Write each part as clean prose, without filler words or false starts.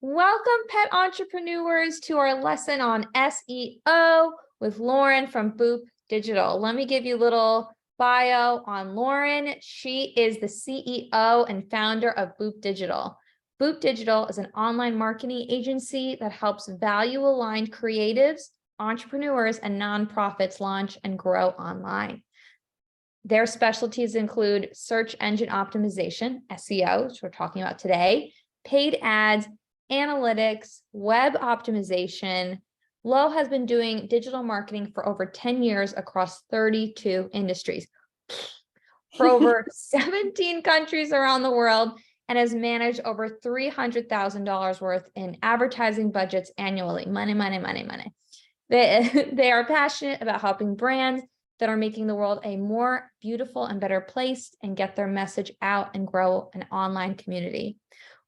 Welcome, pet entrepreneurs, to our lesson on SEO with Lauren from Boop Digital. Let me give you a little bio on Lauren. She is the CEO and founder of Boop Digital. Boop Digital is an online marketing agency that helps value-aligned creatives, entrepreneurs, and nonprofits launch and grow online. Their specialties include search engine optimization, SEO, which we're talking about today, paid ads, analytics, web optimization. Lo has been doing digital marketing for over 10 years across 32 industries, for over 17 countries around the world, and has managed over $300,000 worth in advertising budgets annually. Money, money, money, money. They are passionate about helping brands that are making the world a more beautiful and better place and get their message out and grow an online community.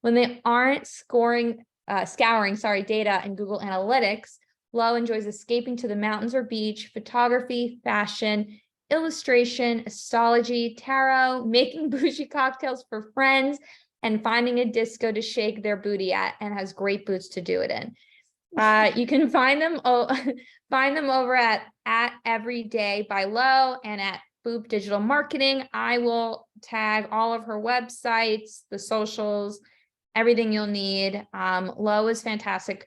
When they aren't scouring data in Google Analytics, Lo enjoys escaping to the mountains or beach, photography, fashion, illustration, astrology, tarot, making bougie cocktails for friends, and finding a disco to shake their booty at, and has great boots to do it in. You can find them over at Everyday by Lo and at Boop Digital Marketing. I will tag all of her websites, the socials, everything you'll need. Lo is fantastic.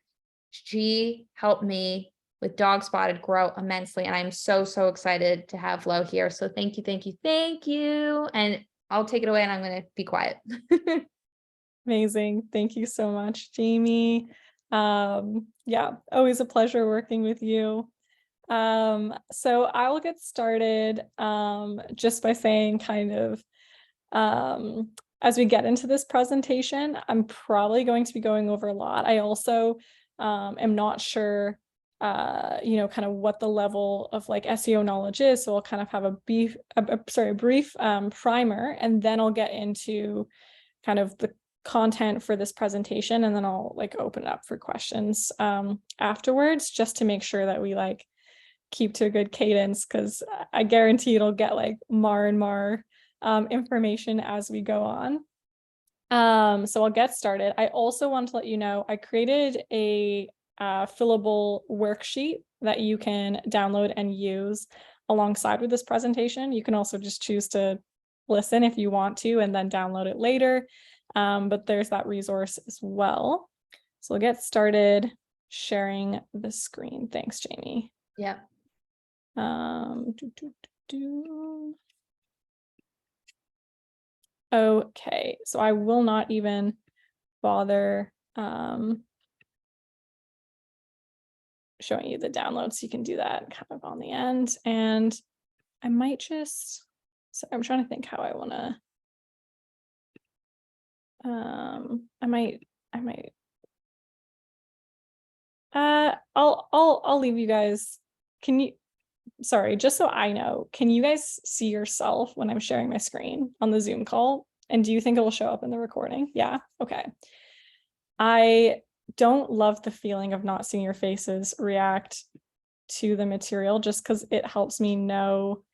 She helped me with Dog Spotted grow immensely, and I'm so excited to have Lo here. So thank you. And I'll take it away, and I'm going to be quiet. Amazing. Thank you so much, Jamie. Yeah, always a pleasure working with you. So I will get started just by saying kind of as we get into this presentation, I'm probably going to be going over a lot. I also am not sure kind of what the level of like SEO knowledge is. So I'll kind of have a brief primer, and then I'll get into kind of the content for this presentation, and then I'll like open it up for questions afterwards, just to make sure that we like keep to a good cadence, because I guarantee it'll get like more and more information as we go on. So I'll get started. I also want to let you know I created a fillable worksheet that you can download and use alongside with this presentation. You can also just choose to listen if you want to and then download it later. But there's that resource as well. So we'll get started sharing the screen. Thanks, Jamie. Yeah. Okay, so I will not even bother showing you the download, so you can do that kind of on the end. And I might just, so I'm trying to think how I want to. I'll leave you guys. Sorry, just so I know, can you guys see yourself when I'm sharing my screen on the Zoom call? And do you think it will show up in the recording? Yeah, okay. I don't love the feeling of not seeing your faces react to the material, just because it helps me know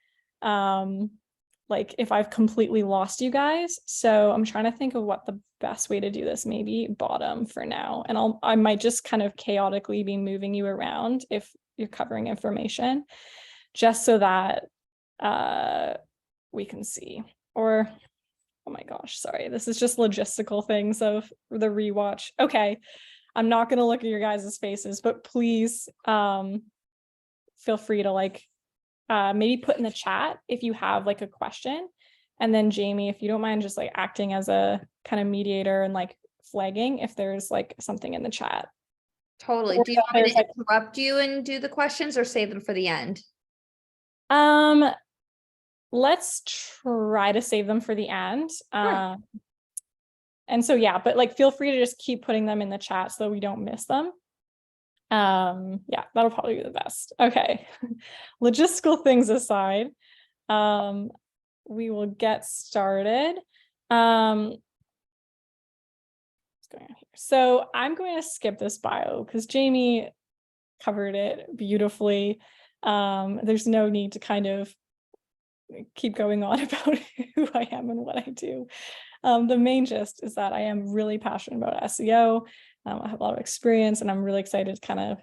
like if I've completely lost you guys. So I'm trying to think of what the best way to do this. Maybe bottom for now, and I might just kind of chaotically be moving you around if you're covering information, just so that we can see. Or oh my gosh, sorry, this is just logistical things of the rewatch. Okay, I'm not going to look at your guys' faces, but please feel free to like maybe put in the chat if you have like a question. And then Jamie, if you don't mind just like acting as a kind of mediator and like flagging if there's like something in the chat. Totally. Do you want me to interrupt you and do the questions, or save them for the end? Let's try to save them for the end. Sure. And so, yeah, but like, feel free to just keep putting them in the chat so we don't miss them. Yeah, that'll probably be the best. Okay. Logistical things aside, we will get started. Going on here. So I'm going to skip this bio because Jamie covered it beautifully. There's no need to kind of keep going on about who I am and what I do. The main gist is that I am really passionate about SEO. I have a lot of experience, and I'm really excited to kind of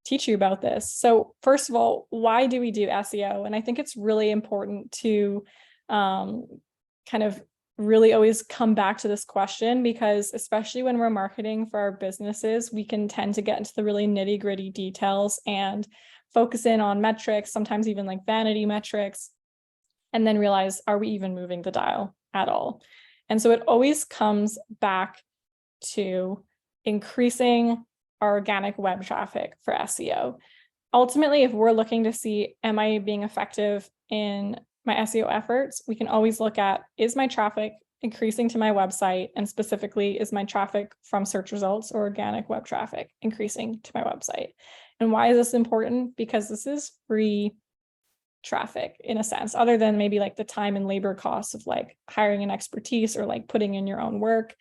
teach you about this. So first of all, why do we do SEO? And I think it's really important to kind of really always come back to this question, because especially when we're marketing for our businesses, we can tend to get into the really nitty-gritty details and focus in on metrics, sometimes even like vanity metrics, and then realize, are we even moving the dial at all? And so it always comes back to increasing our organic web traffic for SEO. Ultimately, if we're looking to see, am I being effective in my SEO efforts, we can always look at, is my traffic increasing to my website? And specifically, is my traffic from search results or organic web traffic increasing to my website? And why is this important? Because this is free traffic in a sense, other than maybe like the time and labor costs of like hiring an expertise or like putting in your own work.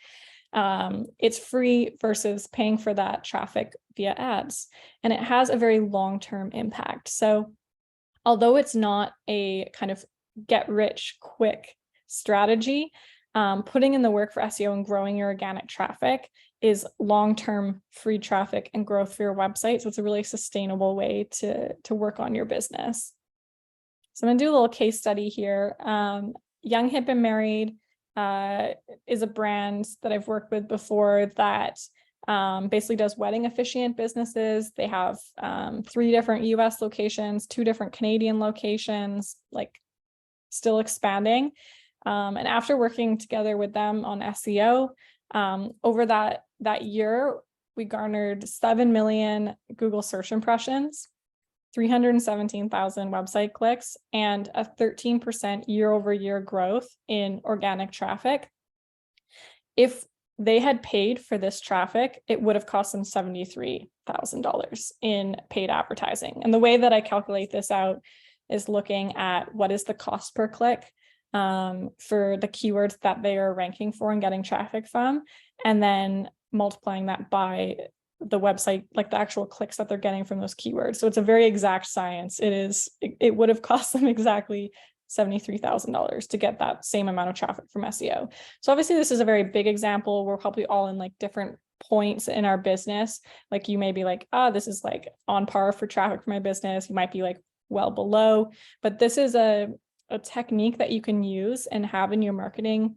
It's free versus paying for that traffic via ads, and it has a very long-term impact. So although it's not a kind of get rich quick strategy, putting in the work for SEO and growing your organic traffic is long-term free traffic and growth for your website. So it's a really sustainable way to work on your business. So I'm gonna do a little case study here. Young, Hip, and Married is a brand that I've worked with before that basically does wedding officiant businesses. They have 3 different US locations, 2 different Canadian locations, like still expanding. And after working together with them on SEO, over that year, we garnered 7 million Google search impressions, 317,000 website clicks, and a 13% year-over-year growth in organic traffic. If they had paid for this traffic, it would have cost them $73,000 in paid advertising. And the way that I calculate this out is looking at what is the cost per click for the keywords that they are ranking for and getting traffic from, and then multiplying that by the website, like the actual clicks that they're getting from those keywords. So it's a very exact science. It would have cost them exactly $73,000 to get that same amount of traffic from SEO. So obviously this is a very big example. We're probably all in like different points in our business. Like you may be like, this is like on par for traffic for my business. You might be like well below, but this is a technique that you can use and have in your marketing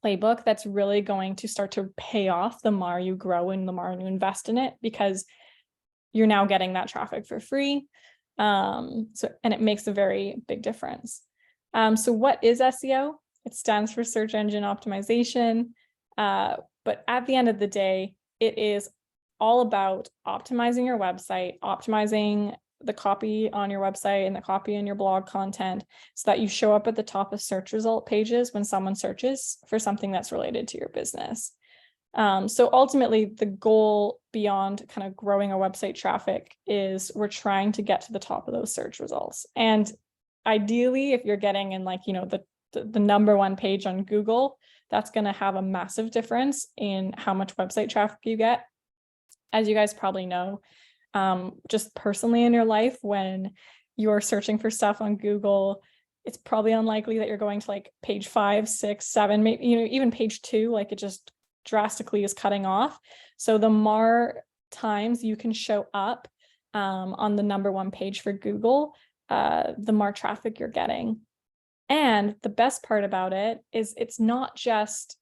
playbook that's really going to start to pay off the more you grow and the more you invest in it, because you're now getting that traffic for free. And it makes a very big difference. So what is SEO? It stands for search engine optimization. But at the end of the day, it is all about optimizing your website, optimizing the copy on your website and the copy in your blog content so that you show up at the top of search result pages when someone searches for something that's related to your business. So ultimately, the goal beyond kind of growing a website traffic is we're trying to get to the top of those search results. And ideally, if you're getting in like, the number 1 page on Google, that's going to have a massive difference in how much website traffic you get. As you guys probably know, just personally in your life, when you're searching for stuff on Google, it's probably unlikely that you're going to like page 5, 6, 7, maybe, even page 2, like it just drastically is cutting off. So the more times you can show up on the number 1 page for Google, the more traffic you're getting. And the best part about it is it's not just,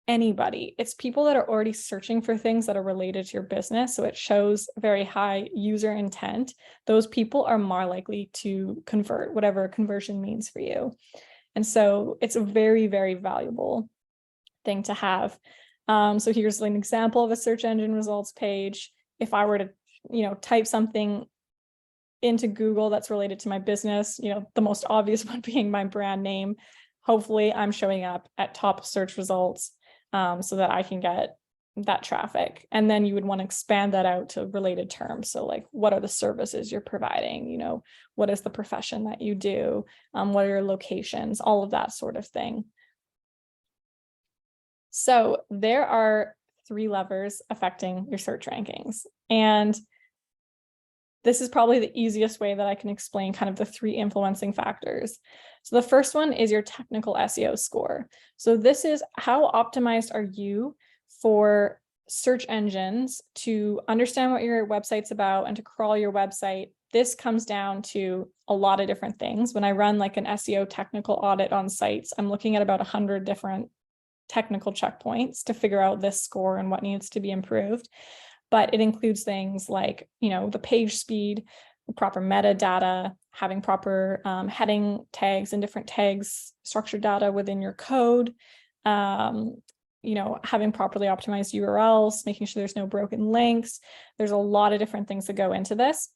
anybody. It's people that are already searching for things that are related to your business. So it shows very high user intent. Those people are more likely to convert, whatever conversion means for you. And so it's a very, very valuable thing to have. So here's an example of a search engine results page. If I were to, type something into Google that's related to my business, the most obvious one being my brand name, hopefully I'm showing up at top search results so that I can get that traffic. And then you would want to expand that out to related terms. So like, what are the services you're providing? What is the profession that you do? What are your locations? All of that sort of thing. So there are 3 levers affecting your search rankings. And this is probably the easiest way that I can explain kind of the 3 influencing factors. So the first one is your technical SEO score. So this is how optimized are you for search engines to understand what your website's about and to crawl your website. This comes down to a lot of different things. When I run like an SEO technical audit on sites, I'm looking at about 100 different technical checkpoints to figure out this score and what needs to be improved. But it includes things like, the page speed, the proper metadata, having proper heading tags and different tags, structured data within your code, having properly optimized URLs, making sure there's no broken links. There's a lot of different things that go into this.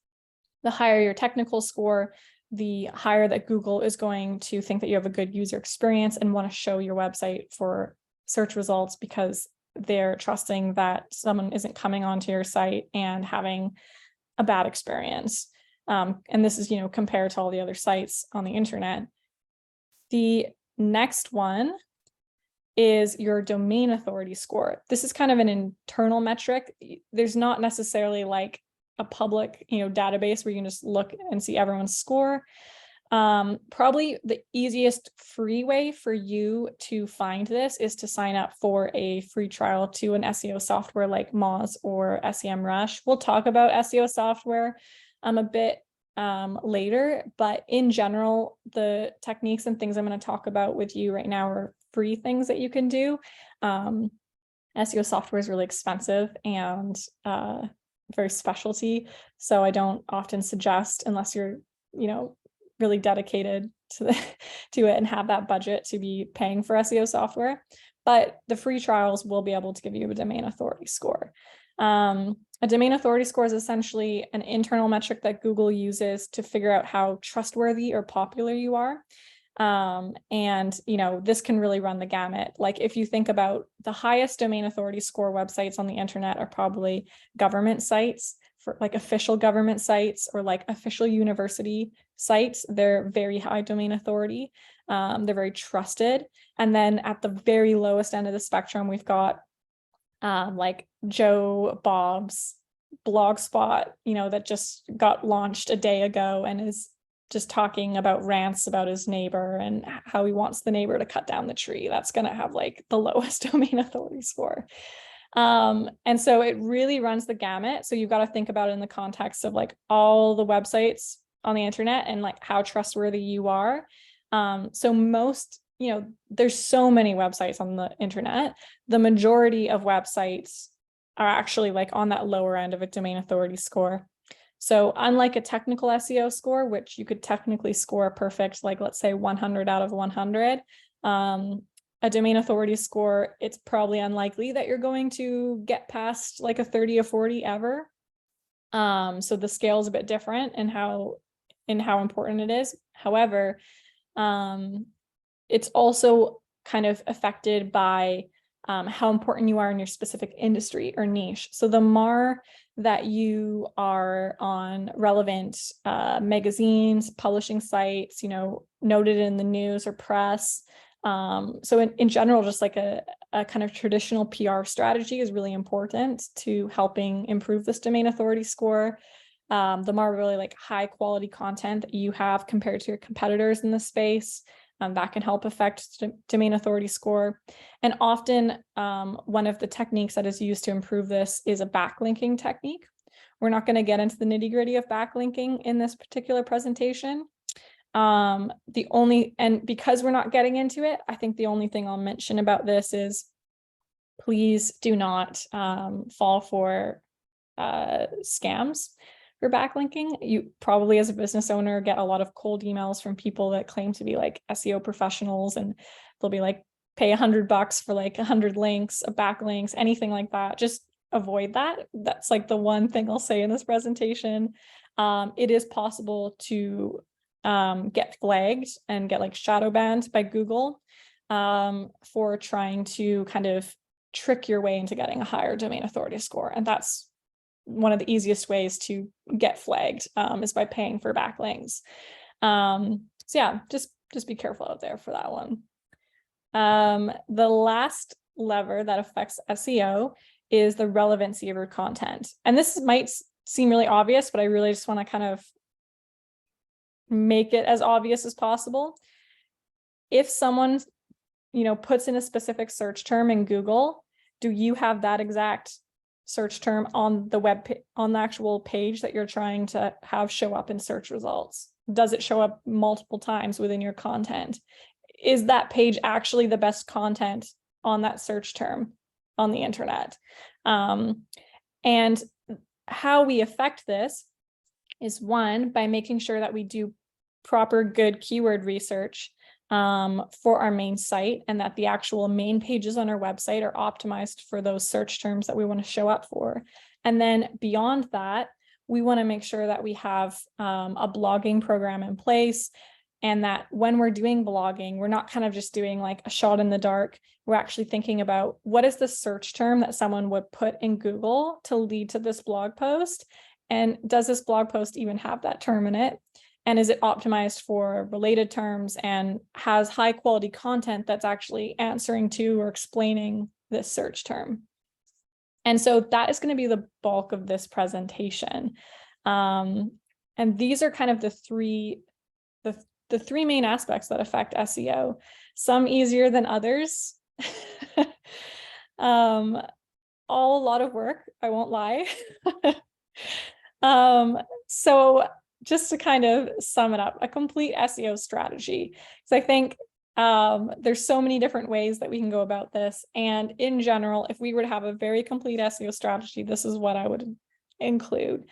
The higher your technical score, the higher that Google is going to think that you have a good user experience and want to show your website for search results, because they're trusting that someone isn't coming onto your site and having a bad experience. And this is, compared to all the other sites on the internet. The next one is your domain authority score. This is kind of an internal metric. There's not necessarily like a public, database where you can just look and see everyone's score. Probably the easiest free way for you to find this is to sign up for a free trial to an SEO software like Moz or SEMrush. We'll talk about SEO software a bit later, but in general, the techniques and things I'm going to talk about with you right now are free things that you can do. SEO software is really expensive and very specialty, so I don't often suggest, unless you're, really dedicated to it and have that budget to be paying for SEO software. But the free trials will be able to give you a domain authority score. A domain authority score is essentially an internal metric that Google uses to figure out how trustworthy or popular you are. And this can really run the gamut. Like if you think about the highest domain authority score websites on the internet are probably government sites, for like official government sites or like official university sites. They're very high domain authority. They're very trusted. And then at the very lowest end of the spectrum, we've got like Joe Bob's Blogspot, that just got launched a day ago and is just talking about rants about his neighbor and how he wants the neighbor to cut down the tree. That's going to have like the lowest domain authority score. And so it really runs the gamut. So you've got to think about it in the context of like all the websites on the internet and like how trustworthy you are. So most, there's so many websites on the internet. The majority of websites are actually like on that lower end of a domain authority score. So unlike a technical SEO score, which you could technically score perfect, like let's say 100 out of 100, a domain authority score, it's probably unlikely that you're going to get past like a 30 or 40 ever. So the scale is a bit different in how important it is. However, it's also kind of affected by how important you are in your specific industry or niche. So the more that you are on relevant magazines, publishing sites, noted in the news or press. So in general, just like a kind of traditional PR strategy is really important to helping improve this domain authority score. The more really like high quality content that you have compared to your competitors in the space, that can help affect domain authority score. And often one of the techniques that is used to improve this is a backlinking technique. We're not going to get into the nitty gritty of backlinking in this particular presentation. And because we're not getting into it, I think the only thing I'll mention about this is please do not fall for scams for backlinking. You probably as a business owner get a lot of cold emails from people that claim to be like SEO professionals, and they'll be like, pay $100 for like 100 links, backlinks, anything like that. Just avoid that. That's like the one thing I'll say in this presentation. It is possible to get flagged and get like shadow banned by Google for trying to kind of trick your way into getting a higher domain authority score. And that's one of the easiest ways to get flagged is by paying for backlinks. So yeah, just be careful out there for that one. The last lever that affects SEO is the relevancy of your content. And this might seem really obvious, but I really just want to kind of make it as obvious as possible. If someone, puts in a specific search term in Google, do you have that exact search term on the on the actual page that you're trying to have show up in search results? Does it show up multiple times within your content? Is that page actually the best content on that search term on the internet? And how we affect this is, one, by making sure that we do proper good keyword research for our main site, and that the actual main pages on our website are optimized for those search terms that we want to show up for. And then beyond that, we want to make sure that we have a blogging program in place, and that when we're doing blogging, we're not kind of just doing like a shot in the dark. We're actually thinking about, what is the search term that someone would put in Google to lead to this blog post? And does this blog post even have that term in it? And is it optimized for related terms and has high quality content that's actually answering to or explaining this search term? And so that is going to be the bulk of this presentation. And these are kind of the three main aspects that affect SEO, some easier than others. All a lot of work, I won't lie. So just to kind of sum it up, a complete SEO strategy. So I think there's so many different ways that we can go about this. And in general, if we were to have a very complete SEO strategy, this is what I would include.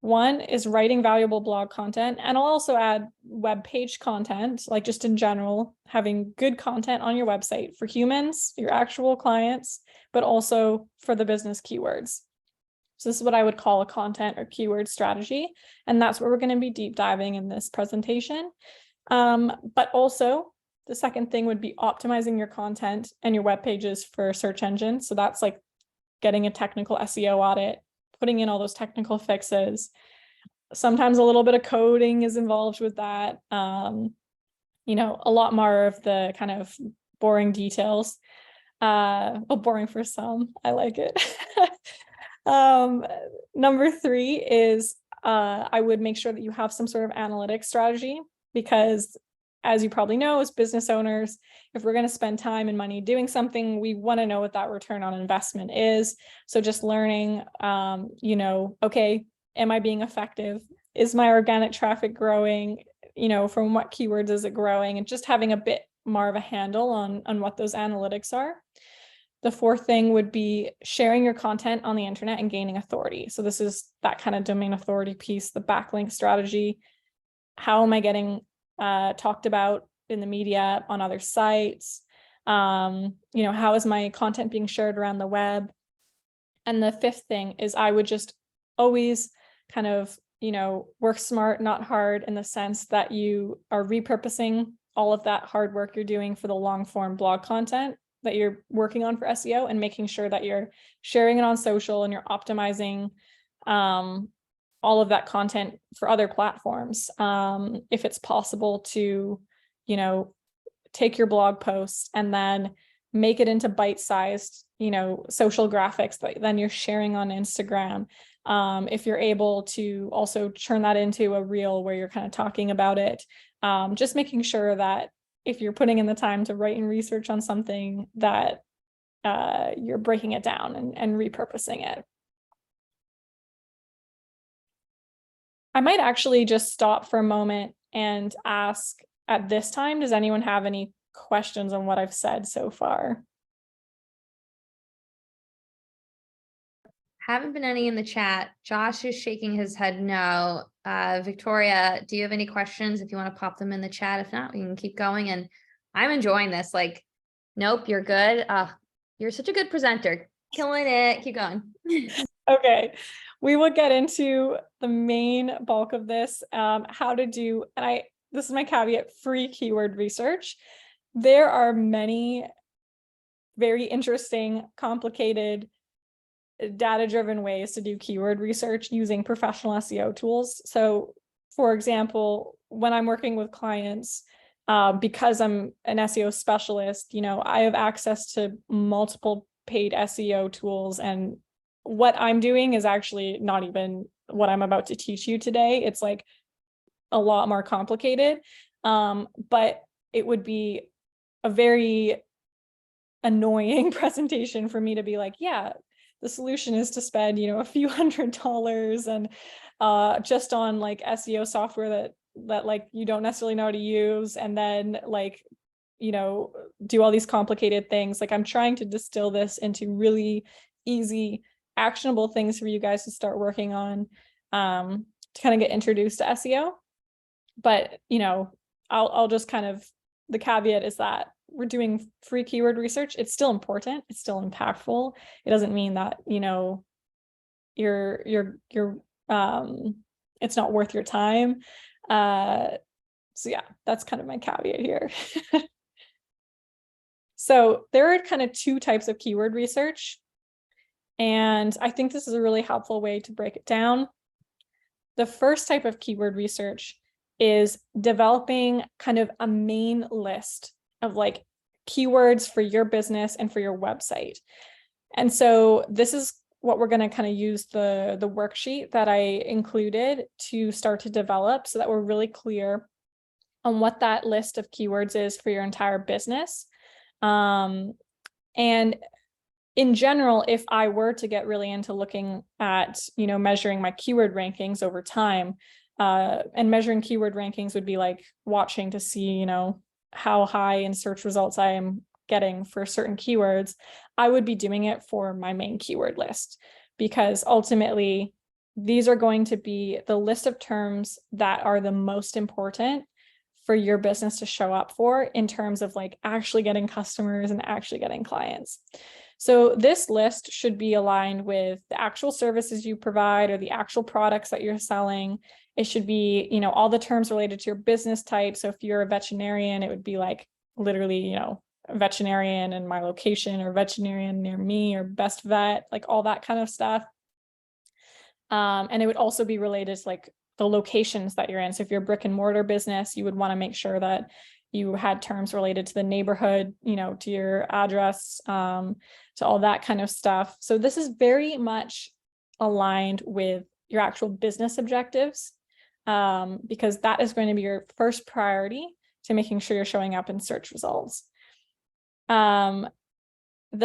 One is writing valuable blog content, and I'll also add web page content, like just in general, having good content on your website for humans, your actual clients, but also for the business keywords. So this is what I would call a content or keyword strategy. And that's what we're going to be deep diving in this presentation. But also the second thing would be optimizing your content and your web pages for search engines. So that's like getting a technical SEO audit, putting in all those technical fixes. Sometimes a little bit of coding is involved with that. A lot more of the kind of boring details. Boring for some, I like it. Number 3 is I would make sure that you have some sort of analytics strategy, because as you probably know, as business owners, if we're going to spend time and money doing something, we want to know what that return on investment is. So just learning, okay, am I being effective? Is my organic traffic growing? From what keywords is it growing? And just having a bit more of a handle on what those analytics are. The 4th thing would be sharing your content on the internet and gaining authority. So this is that kind of domain authority piece, the backlink strategy. How am I getting talked about in the media, on other sites? How is my content being shared around the web? And the 5th thing is I would just always kind of, work smart, not hard, in the sense that you are repurposing all of that hard work you're doing for the long form blog content that you're working on for SEO, and making sure that you're sharing it on social and you're optimizing all of that content for other platforms. If it's possible to, take your blog posts and then make it into bite-sized, social graphics that then you're sharing on Instagram. If you're able to also turn that into a reel where you're kind of talking about it, just making sure that if you're putting in the time to write and research on something, that you're breaking it down and repurposing it. I might actually just stop for a moment and ask at this time, does anyone have any questions on what I've said so far? Haven't been any in the chat. Josh is shaking his head no. Victoria, do you have any questions? If you want to pop them in the chat. If not, we can keep going. And I'm enjoying this. Like, nope, you're good. You're such a good presenter. Killing it. Keep going. Okay, we will get into the main bulk of this, how to do, and this is my caveat, free keyword research. There are many very interesting, complicated, data-driven ways to do keyword research using professional SEO tools. So for example, when I'm working with clients, because I'm an SEO specialist, I have access to multiple paid SEO tools, and what I'm doing is actually not even what I'm about to teach you today. It's like a lot more complicated, but it would be a very annoying presentation for me to be like, yeah, the solution is to spend, a few $100s and just on like SEO software that like you don't necessarily know how to use, and then like, do all these complicated things. Like I'm trying to distill this into really easy, actionable things for you guys to start working on, to kind of get introduced to SEO. But, I'll just kind of, the caveat is that we're doing free keyword research. It's still important. It's still impactful. It doesn't mean that, you're it's not worth your time. So yeah, that's kind of my caveat here. So there are kind of two types of keyword research, and I think this is a really helpful way to break it down. The first type of keyword research is developing kind of a main list of like keywords for your business and for your website. And so this is what we're going to kind of use the worksheet that I included to start to develop, so that we're really clear on what that list of keywords is for your entire business. And in general, if I were to get really into looking at, measuring my keyword rankings over time, and measuring keyword rankings would be like watching to see, how high in search results I am getting for certain keywords, I would be doing it for my main keyword list, because ultimately these are going to be the list of terms that are the most important for your business to show up for in terms of like actually getting customers and actually getting clients. So this list should be aligned with the actual services you provide or the actual products that you're selling. It should be, all the terms related to your business type. So if you're a veterinarian, it would be like literally, veterinarian in my location, or veterinarian near me, or best vet, like all that kind of stuff. And it would also be related to like the locations that you're in. So if you're a brick and mortar business, you would want to make sure that you had terms related to the neighborhood, to your address, to all that kind of stuff. So this is very much aligned with your actual business objectives, because that is going to be your first priority to making sure you're showing up in search results. The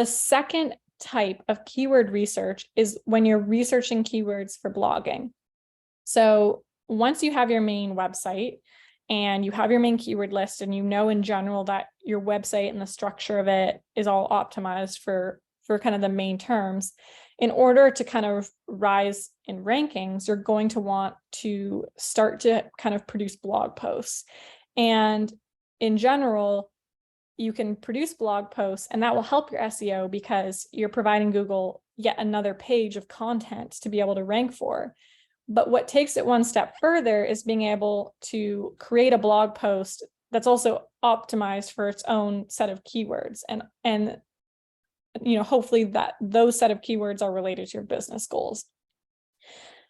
second type of keyword research is when you're researching keywords for blogging. So once you have your main website and you have your main keyword list, and in general that your website and the structure of it is all optimized for kind of the main terms, in order to kind of rise in rankings, you're going to want to start to kind of produce blog posts. And in general, you can produce blog posts, and that will help your SEO because you're providing Google yet another page of content to be able to rank for. But what takes it one step further is being able to create a blog post that's also optimized for its own set of keywords, and hopefully that those set of keywords are related to your business goals.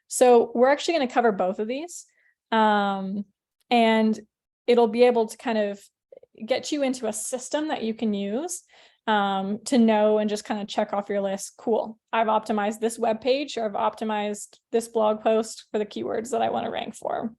So we're actually going to cover both of these, and it'll be able to kind of get you into a system that you can use to know and just kind of check off your list. Cool, I've optimized this web page, or I've optimized this blog post for the keywords that I want to rank for.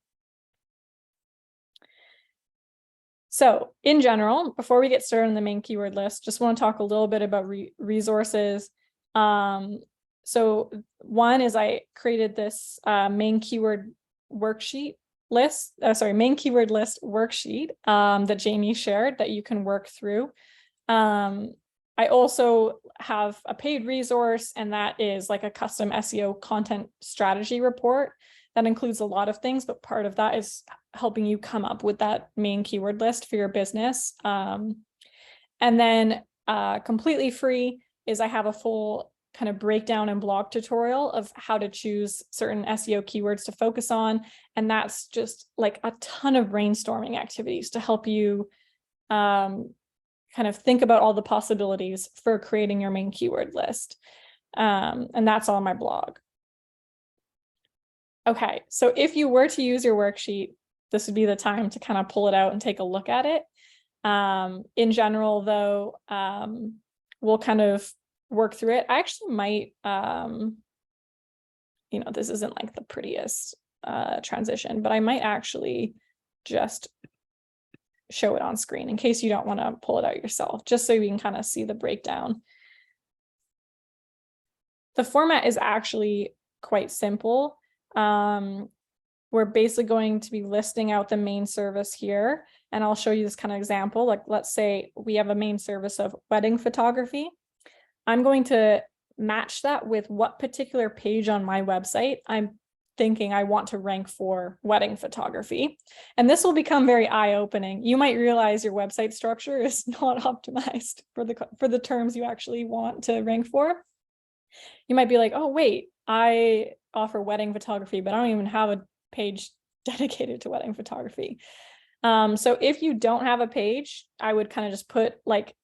So in general, before we get started on the main keyword list, just want to talk a little bit about resources. So one is I created this main keyword worksheet list, main keyword list worksheet that Jamie shared that you can work through. I also have a paid resource, and that is like a custom SEO content strategy report that includes a lot of things, but part of that is helping you come up with that main keyword list for your business. And then completely free is I have a full kind of breakdown and blog tutorial of how to choose certain SEO keywords to focus on. And that's just like a ton of brainstorming activities to help you kind of think about all the possibilities for creating your main keyword list. And that's on my blog. Okay, so if you were to use your worksheet, this would be the time to kind of pull it out and take a look at it. In general, though, we'll kind of work through it. I actually might this isn't like the prettiest transition, but I might actually just show it on screen in case you don't want to pull it out yourself, just so you can kind of see the breakdown. The format is actually quite simple. We're basically going to be listing out the main service here, and I'll show you this kind of example. Like, let's say we have a main service of wedding photography. I'm going to match that with what particular page on my website I'm thinking I want to rank for wedding photography. And this will become very eye-opening. You might realize your website structure is not optimized for the terms you actually want to rank for. You might be like, oh, wait, I offer wedding photography, but I don't even have a page dedicated to wedding photography. So if you don't have a page, I would kind of just put like,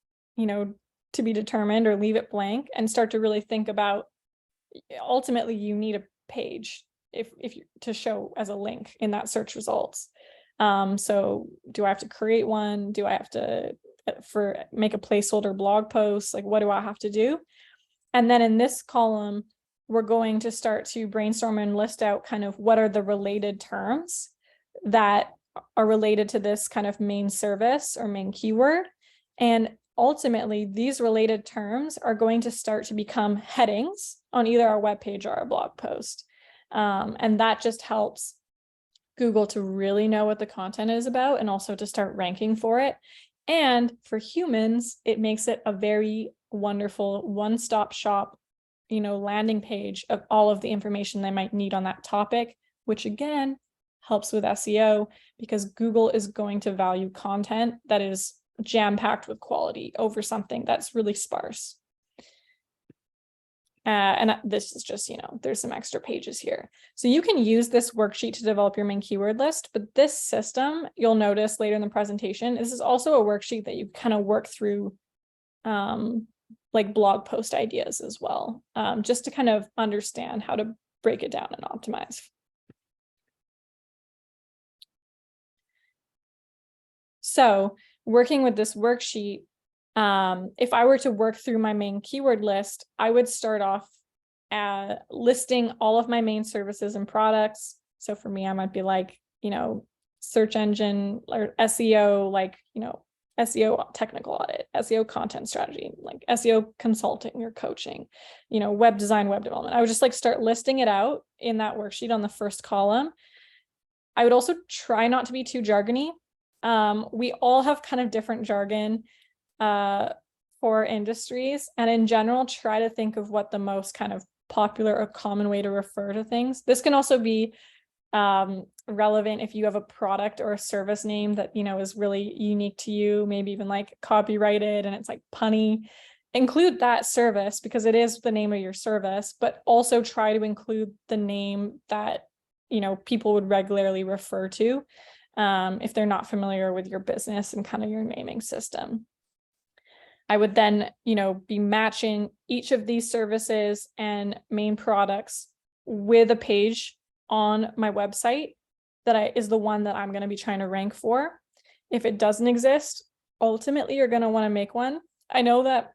to be determined, or leave it blank and start to really think about, ultimately you need a page if you to show as a link in that search results. So do I have to create one? Do I have to make a placeholder blog post? Like, what do I have to do? And then in this column, we're going to start to brainstorm and list out kind of what are the related terms that are related to this kind of main service or main keyword. And ultimately, these related terms are going to start to become headings on either our webpage or our blog post. And that just helps Google to really know what the content is about and also to start ranking for it. And for humans, it makes it a very wonderful one-stop shop, landing page of all of the information they might need on that topic, which again helps with SEO because Google is going to value content that is jam-packed with quality over something that's really sparse. And this is just, there's some extra pages here. So you can use this worksheet to develop your main keyword list, but this system, you'll notice later in the presentation, this is also a worksheet that you kind of work through like blog post ideas as well, just to kind of understand how to break it down and optimize. So working with this worksheet, if I were to work through my main keyword list, I would start off listing all of my main services and products. So for me, I might be like, search engine or SEO, like, SEO technical audit, SEO content strategy, like SEO consulting or coaching, web design, web development. I would just like start listing it out in that worksheet on the first column. I would also try not to be too jargony. We all have kind of different jargon for industries, and in general, try to think of what the most kind of popular or common way to refer to things. This can also be relevant if you have a product or a service name that is really unique to you, maybe even like copyrighted and it's like punny. Include that service because it is the name of your service, but also try to include the name that people would regularly refer to if they're not familiar with your business and kind of your naming system. I would then, be matching each of these services and main products with a page on my website that is the one that I'm going to be trying to rank for. If it doesn't exist, ultimately you're going to want to make one. I know that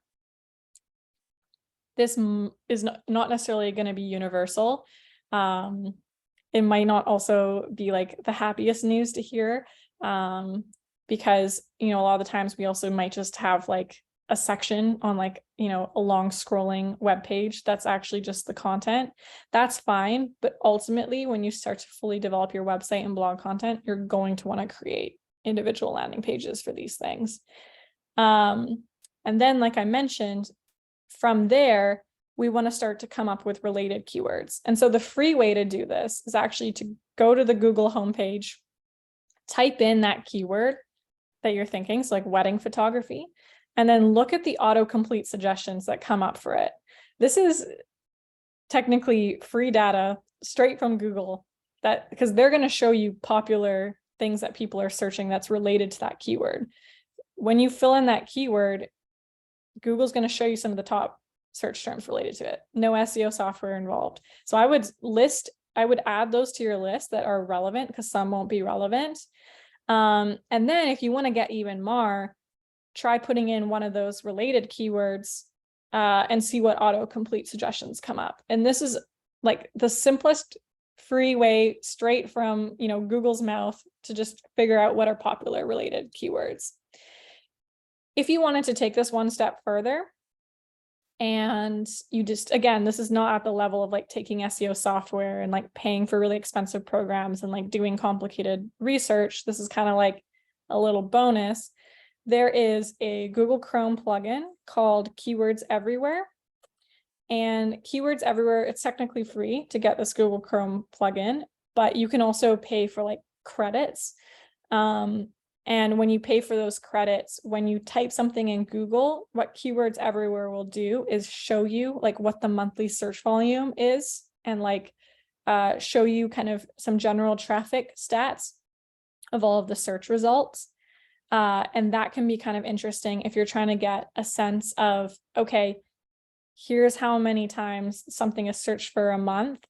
this is not necessarily going to be universal. It might not also be like the happiest news to hear, because a lot of the times we also might just have like a section on like a long scrolling web page that's actually just the content. That's fine, but ultimately when you start to fully develop your website and blog content, you're going to want to create individual landing pages for these things. And then, like I mentioned, from there we want to start to come up with related keywords. And so the free way to do this is actually to go to the Google homepage, type in that keyword that you're thinking, so like wedding photography, and then look at the autocomplete suggestions that come up for it. This is technically free data straight from Google, because they're going to show you popular things that people are searching that's related to that keyword. When you fill in that keyword, Google's going to show you some of the top search terms related to it. No SEO software involved. So I would add those to your list that are relevant, because some won't be relevant. And then if you want to get even more, try putting in one of those related keywords and see what autocomplete suggestions come up. And this is like the simplest free way straight from, Google's mouth to just figure out what are popular related keywords. If you wanted to take this one step further, and you just, again, this is not at the level of like taking SEO software and like paying for really expensive programs and like doing complicated research. This is kind of like a little bonus. There is a Google Chrome plugin called Keywords Everywhere. And Keywords Everywhere, it's technically free to get this Google Chrome plugin, but you can also pay for like credits. And when you pay for those credits, when you type something in Google, what Keywords Everywhere will do is show you like what the monthly search volume is, and like show you kind of some general traffic stats of all of the search results. And that can be kind of interesting if you're trying to get a sense of, okay, here's how many times something is searched for a month.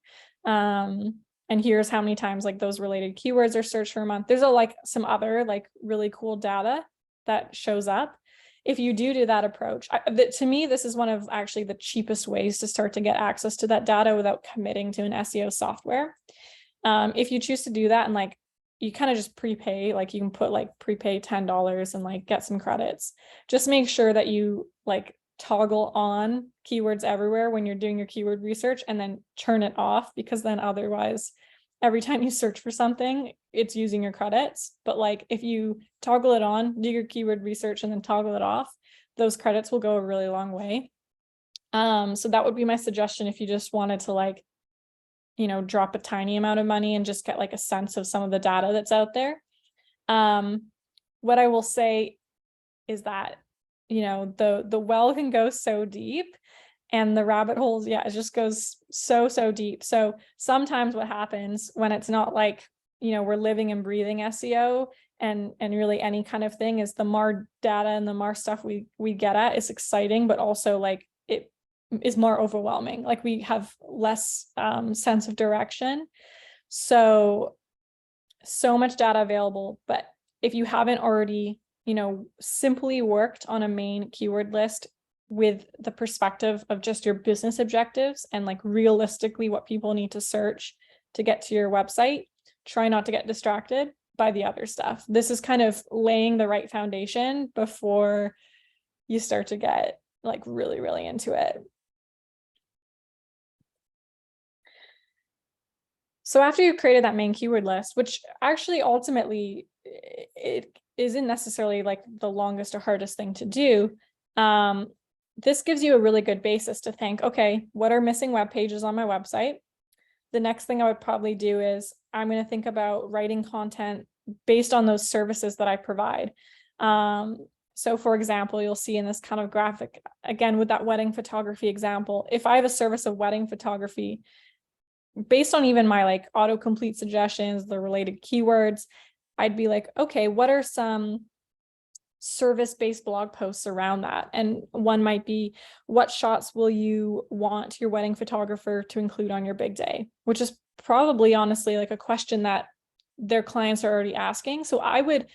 And here's how many times like those related keywords are searched for a month. There's like some other like really cool data that shows up. If you do that approach, to me, this is one of actually the cheapest ways to start to get access to that data without committing to an SEO software. If you choose to do that and like, you kind of just prepay, like you can put like prepay $10 and like get some credits. Just make sure that you like toggle on Keywords Everywhere when you're doing your keyword research, and then turn it off, because then otherwise every time you search for something, it's using your credits. But like if you toggle it on, do your keyword research, and then toggle it off, those credits will go a really long way. So that would be my suggestion if you just wanted to like, drop a tiny amount of money and just get like a sense of some of the data that's out there. What I will say is that the well can go so deep, and the rabbit holes, it just goes so deep. So sometimes what happens when it's not like, we're living and breathing SEO and really any kind of thing, is the more data and the more stuff we get at is exciting, but also like it is more overwhelming. Like we have less sense of direction. So much data available, but if you haven't already simply worked on a main keyword list with the perspective of just your business objectives and like realistically what people need to search to get to your website, try not to get distracted by the other stuff. This is kind of laying the right foundation before you start to get like really into it. So after you've created that main keyword list, which actually ultimately it isn't necessarily like the longest or hardest thing to do, this gives you a really good basis to think, okay, what are missing web pages on my website? The next thing I would probably do is I'm going to think about writing content based on those services that I provide. So for example, you'll see in this kind of graphic, again, with that wedding photography example, if I have a service of wedding photography, based on even my like autocomplete suggestions, the related keywords, I'd be like, okay, what are some service-based blog posts around that? And one might be, what shots will you want your wedding photographer to include on your big day? Which is probably honestly like a question that their clients are already asking. So I would,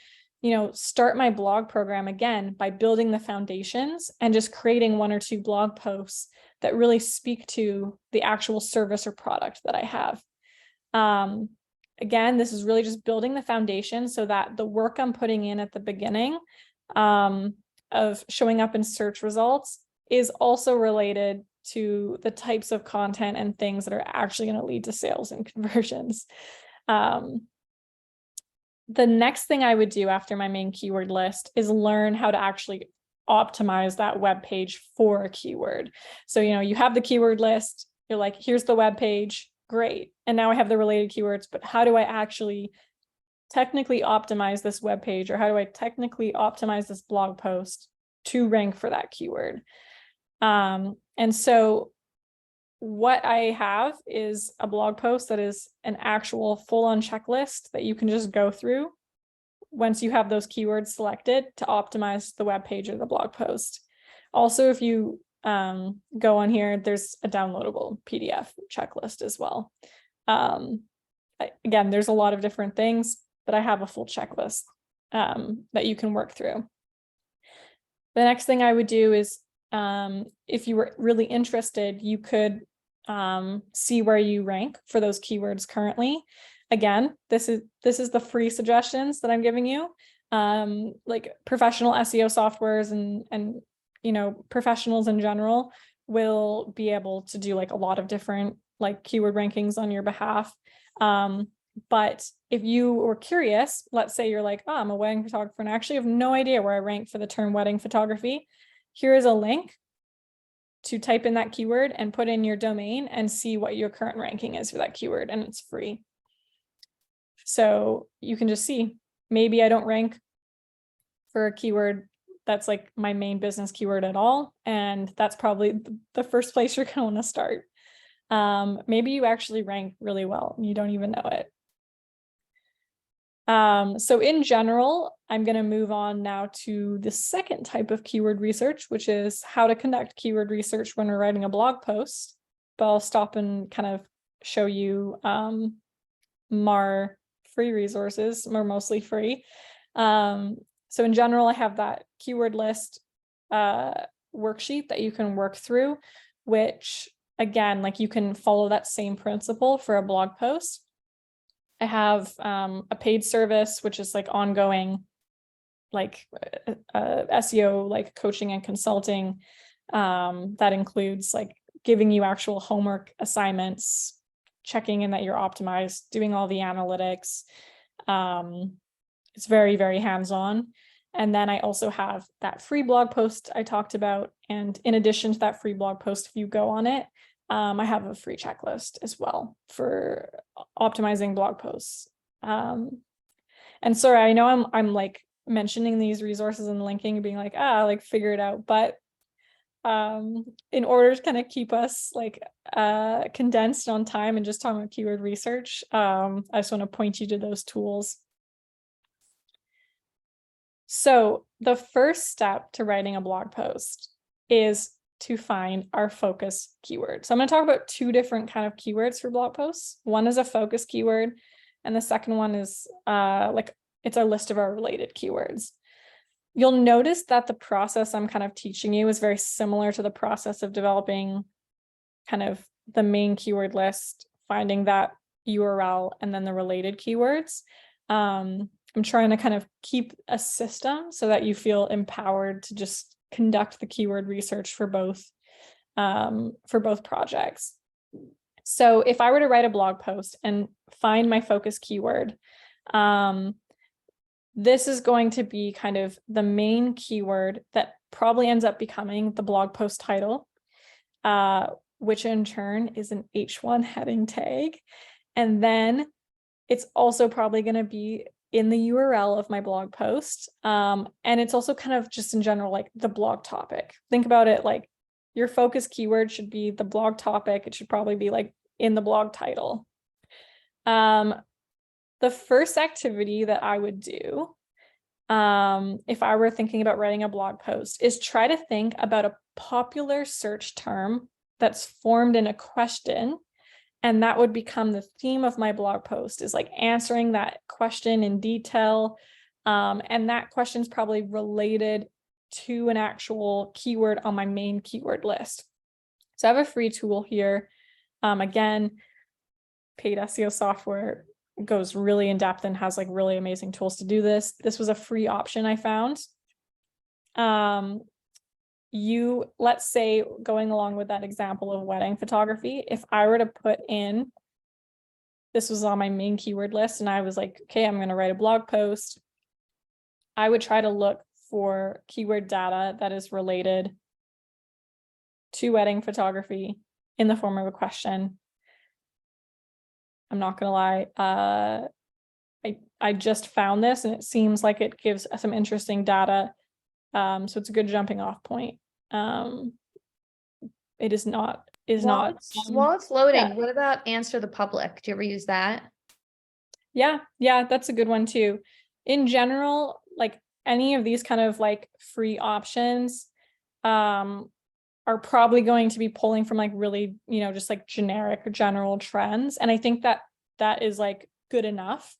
start my blog program again by building the foundations and just creating 1 or 2 blog posts that really speak to the actual service or product that I have. Again, this is really just building the foundation so that the work I'm putting in at the beginning of showing up in search results is also related to the types of content and things that are actually going to lead to sales and conversions. The next thing I would do after my main keyword list is learn how to actually optimize that web page for a keyword. So, you have the keyword list, you're like, here's the web page, great. And now I have the related keywords, but how do I actually technically optimize this web page, or how do I technically optimize this blog post to rank for that keyword? And so what I have is a blog post that is an actual full-on checklist that you can just go through once you have those keywords selected to optimize the web page or the blog post. Also, if you go on here, there's a downloadable PDF checklist as well. Again, there's a lot of different things, but I have a full checklist that you can work through. The next thing I would do is, if you were really interested, you could see where you rank for those keywords currently. Again, this is the free suggestions that I'm giving you. Like professional SEO softwares and you know, professionals in general will be able to do like a lot of different like keyword rankings on your behalf. But if you were curious, let's say you're like, oh, I'm a wedding photographer and I actually have no idea where I rank for the term wedding photography. Here is a link to type in that keyword and put in your domain and see what your current ranking is for that keyword, and it's free. So you can just see, maybe I don't rank for a keyword that's like my main business keyword at all, and that's probably the first place you're going to start. Maybe you actually rank really well and you don't even know it. So in general, I'm going to move on now to the second type of keyword research, which is how to conduct keyword research when we're writing a blog post. But I'll stop and kind of show you more free resources, or mostly free. So in general, I have that keyword list worksheet that you can work through, which again, like you can follow that same principle for a blog post. I have a paid service, which is like ongoing, like SEO, like coaching and consulting. That includes like giving you actual homework assignments, checking in that you're optimized, doing all the analytics. It's very, very hands-on. And then I also have that free blog post I talked about. And in addition to that free blog post, if you go on it, I have a free checklist as well for optimizing blog posts. And sorry, I know I'm like mentioning these resources and linking, being like, like figure it out. But in order to kind of keep us like condensed on time and just talking about keyword research, I just want to point you to those tools. So the first step to writing a blog post is to find our focus keyword. So I'm going to talk about two different kind of keywords for blog posts. One is a focus keyword, and the second one is like it's a list of our related keywords. You'll notice that the process I'm kind of teaching you is very similar to the process of developing kind of the main keyword list, finding that URL, and then the related keywords. I'm trying to kind of keep a system so that you feel empowered to just conduct the keyword research for both projects. So if I were to write a blog post and find my focus keyword, this is going to be kind of the main keyword that probably ends up becoming the blog post title, which in turn is an H1 heading tag. And then it's also probably going to be in the URL of my blog post. And it's also kind of just in general, like the blog topic. Think about it like your focus keyword should be the blog topic. It should probably be like in the blog title. The first activity that I would do, if I were thinking about writing a blog post, is try to think about a popular search term that's formed in a question. And that would become the theme of my blog post, is like answering that question in detail. And that question is probably related to an actual keyword on my main keyword list. So I have a free tool here. Again, paid SEO software goes really in depth and has like really amazing tools to do this. This was a free option I found. Let's say, going along with that example of wedding photography, if I were to put in, this was on my main keyword list and I was like, okay, I'm going to write a blog post, I would try to look for keyword data that is related to wedding photography in the form of a question. I'm not going to lie. I just found this and it seems like it gives some interesting data. So it's a good jumping off point. It is not. While it's loading, yeah. what about answer the public? Do you ever use that? Yeah, that's a good one too. In general, like any of these kind of like free options, are probably going to be pulling from like really, just like generic or general trends. And I think that is like good enough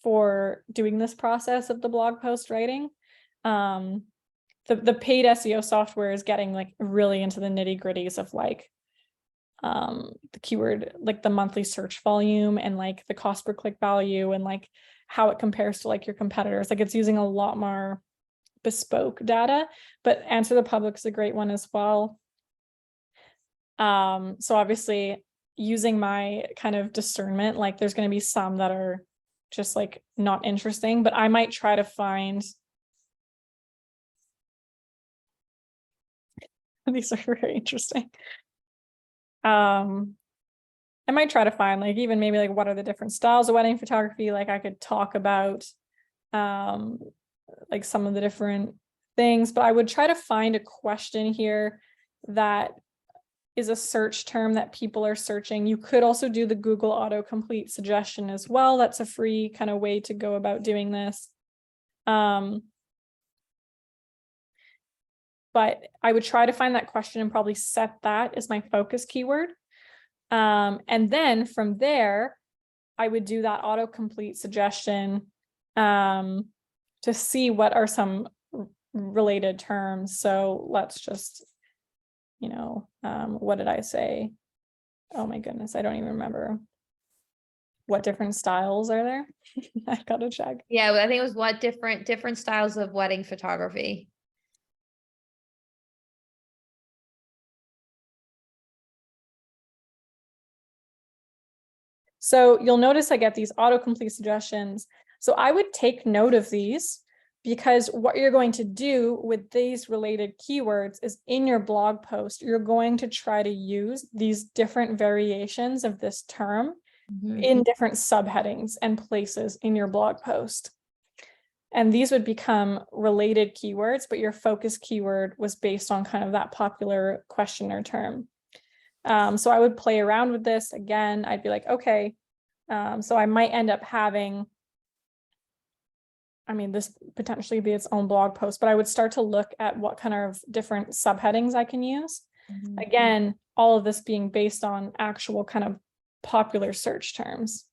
for doing this process of the blog post writing. The paid SEO software is getting like really into the nitty gritties of like the keyword, like the monthly search volume and like the cost per click value and like how it compares to like your competitors. Like it's using a lot more bespoke data, but Answer the Public is a great one as well. So obviously using my kind of discernment, like there's going to be some that are just like not interesting, but I might try to find these are very interesting. I might try to find like even maybe like what are the different styles of wedding photography. Like I could talk about like some of the different things, but I would try to find a question here that is a search term that people are searching. You could also do the Google autocomplete suggestion as well. That's a free kind of way to go about doing this. But I would try to find that question and probably set that as my focus keyword. And then from there, I would do that autocomplete suggestion to see what are some related terms. So let's just, you know, what did I say? Oh my goodness, I don't even remember. What different styles are there? I gotta check. Yeah, I think it was what different styles of wedding photography. So you'll notice I get these autocomplete suggestions. So I would take note of these because what you're going to do with these related keywords is in your blog post, you're going to try to use these different variations of this term in different subheadings and places in your blog post. And these would become related keywords, but your focus keyword was based on kind of that popular question or term. So I would play around with this again. I'd be like, okay, so I might end up having, I mean, this potentially be its own blog post, but I would start to look at what kind of different subheadings I can use. Again, all of this being based on actual kind of popular search terms.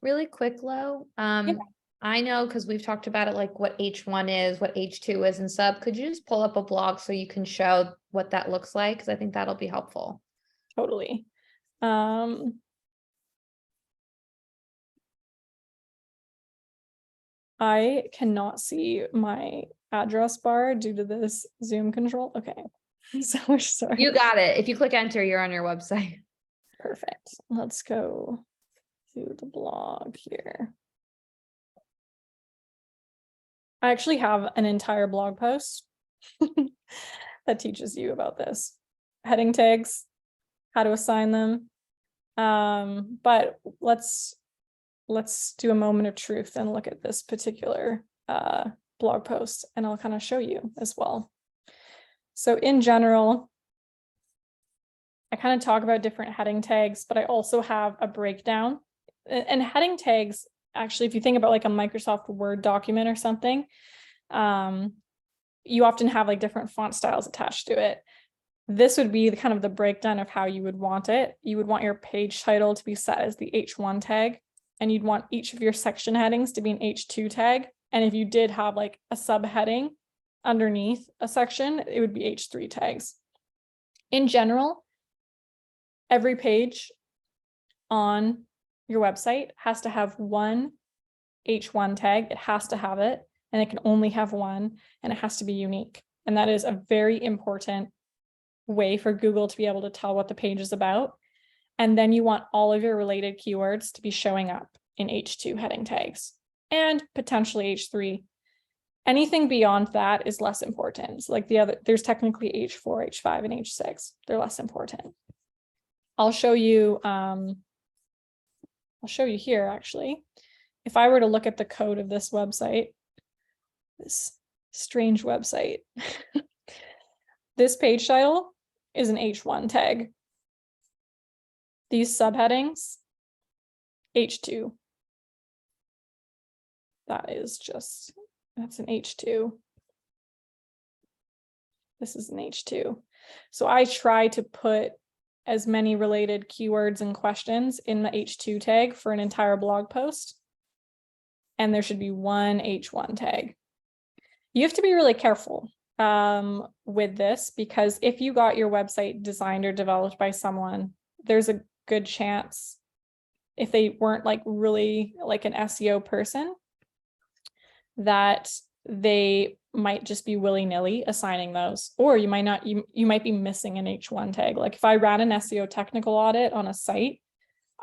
Really quick, Lo. I know because we've talked about it, like what H1 is, what H2 is and sub. Could you just pull up a blog so you can show what that looks like? Because I think that'll be helpful. Totally. I cannot see my address bar due to this Zoom control. Okay. So sorry. You got it. If you click enter, you're on your website. Perfect. Let's go to the blog here. I actually have an entire blog post that teaches you about this. Heading tags, how to assign them. But let's do a moment of truth and look at this particular blog post, and I'll kind of show you as well. So in general, I kind of talk about different heading tags, but I also have a breakdown. And heading tags, actually, if you think about like a Microsoft Word document or something, you often have like different font styles attached to it. This would be the kind of the breakdown of how you would want it. You would want your page title to be set as the H1 tag, and you'd want each of your section headings to be an H2 tag. And if you did have like a subheading underneath a section, it would be H3 tags. In general, every page on your website has to have one H1 tag. It has to have it, and it can only have one, and it has to be unique. And that is a very important way for Google to be able to tell what the page is about. And then you want all of your related keywords to be showing up in H2 heading tags and potentially H3. Anything beyond that is less important. So like there's technically H4, H5, and H6. They're less important. I'll show you here actually. If I were to look at the code of this website, this strange website, this page title is an H1 tag. These subheadings, H2. That's an H2. This is an H2. So I try to put as many related keywords and questions in the H2 tag for an entire blog post. And there should be one H1 tag. You have to be really careful with this, because if you got your website designed or developed by someone there's a good chance, if they weren't like really like an SEO person, that they might just be willy-nilly assigning those, or you might not, you might be missing an H1 tag. Like if I ran an SEO technical audit on a site,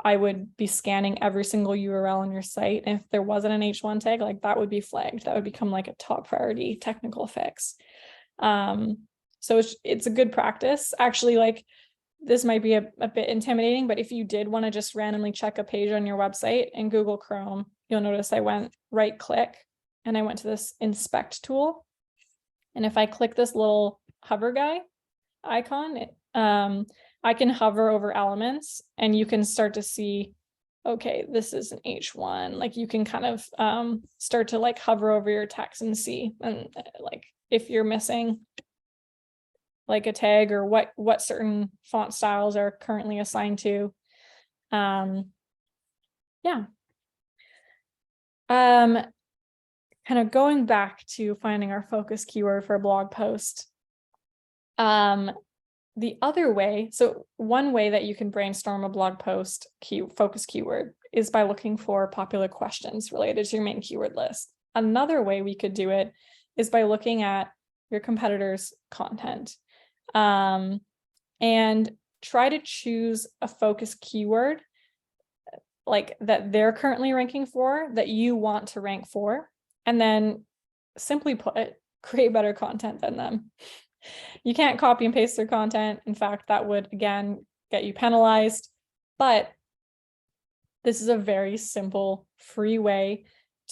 I would be scanning every single URL on your site. And if there wasn't an H1 tag, like that would be flagged. That would become like a top priority technical fix. So it's a good practice. Actually, like this might be a bit intimidating, but if you did want to just randomly check a page on your website in Google Chrome, you'll notice I went right click and I went to this inspect tool. And if I click this little hover guy icon, I can hover over elements and you can start to see, okay, this is an H1. Like you can kind of start to like hover over your text and see, and like if you're missing like a tag or what certain font styles are currently assigned to. Yeah. Kind of going back to finding our focus keyword for a blog post. The other way, so one way that you can brainstorm a blog post focus keyword is by looking for popular questions related to your main keyword list. Another way we could do it is by looking at your competitors' content, and try to choose a focus keyword like that they're currently ranking for, that you want to rank for, and then simply put, create better content than them. You can't copy and paste their content. In fact, that would, again, get you penalized. But this is a very simple, free way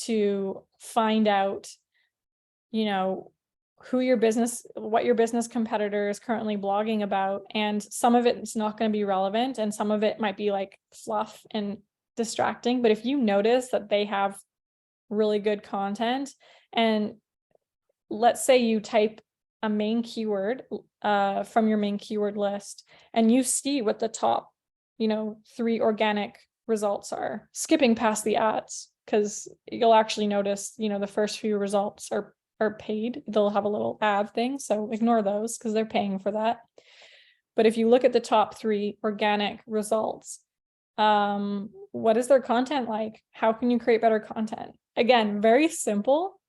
to find out, you know, what your business competitor is currently blogging about. And some of it is not going to be relevant, and some of it might be like fluff and distracting. But if you notice that they have really good content, and let's say you type a main keyword from your main keyword list, and you see what the top, 3 organic results are, skipping past the ads, because you'll actually notice, the first few results are paid. They'll have a little ad thing, so ignore those because they're paying for that. But if you look at the top 3 organic results, what is their content like? How can you create better content? Again, very simple,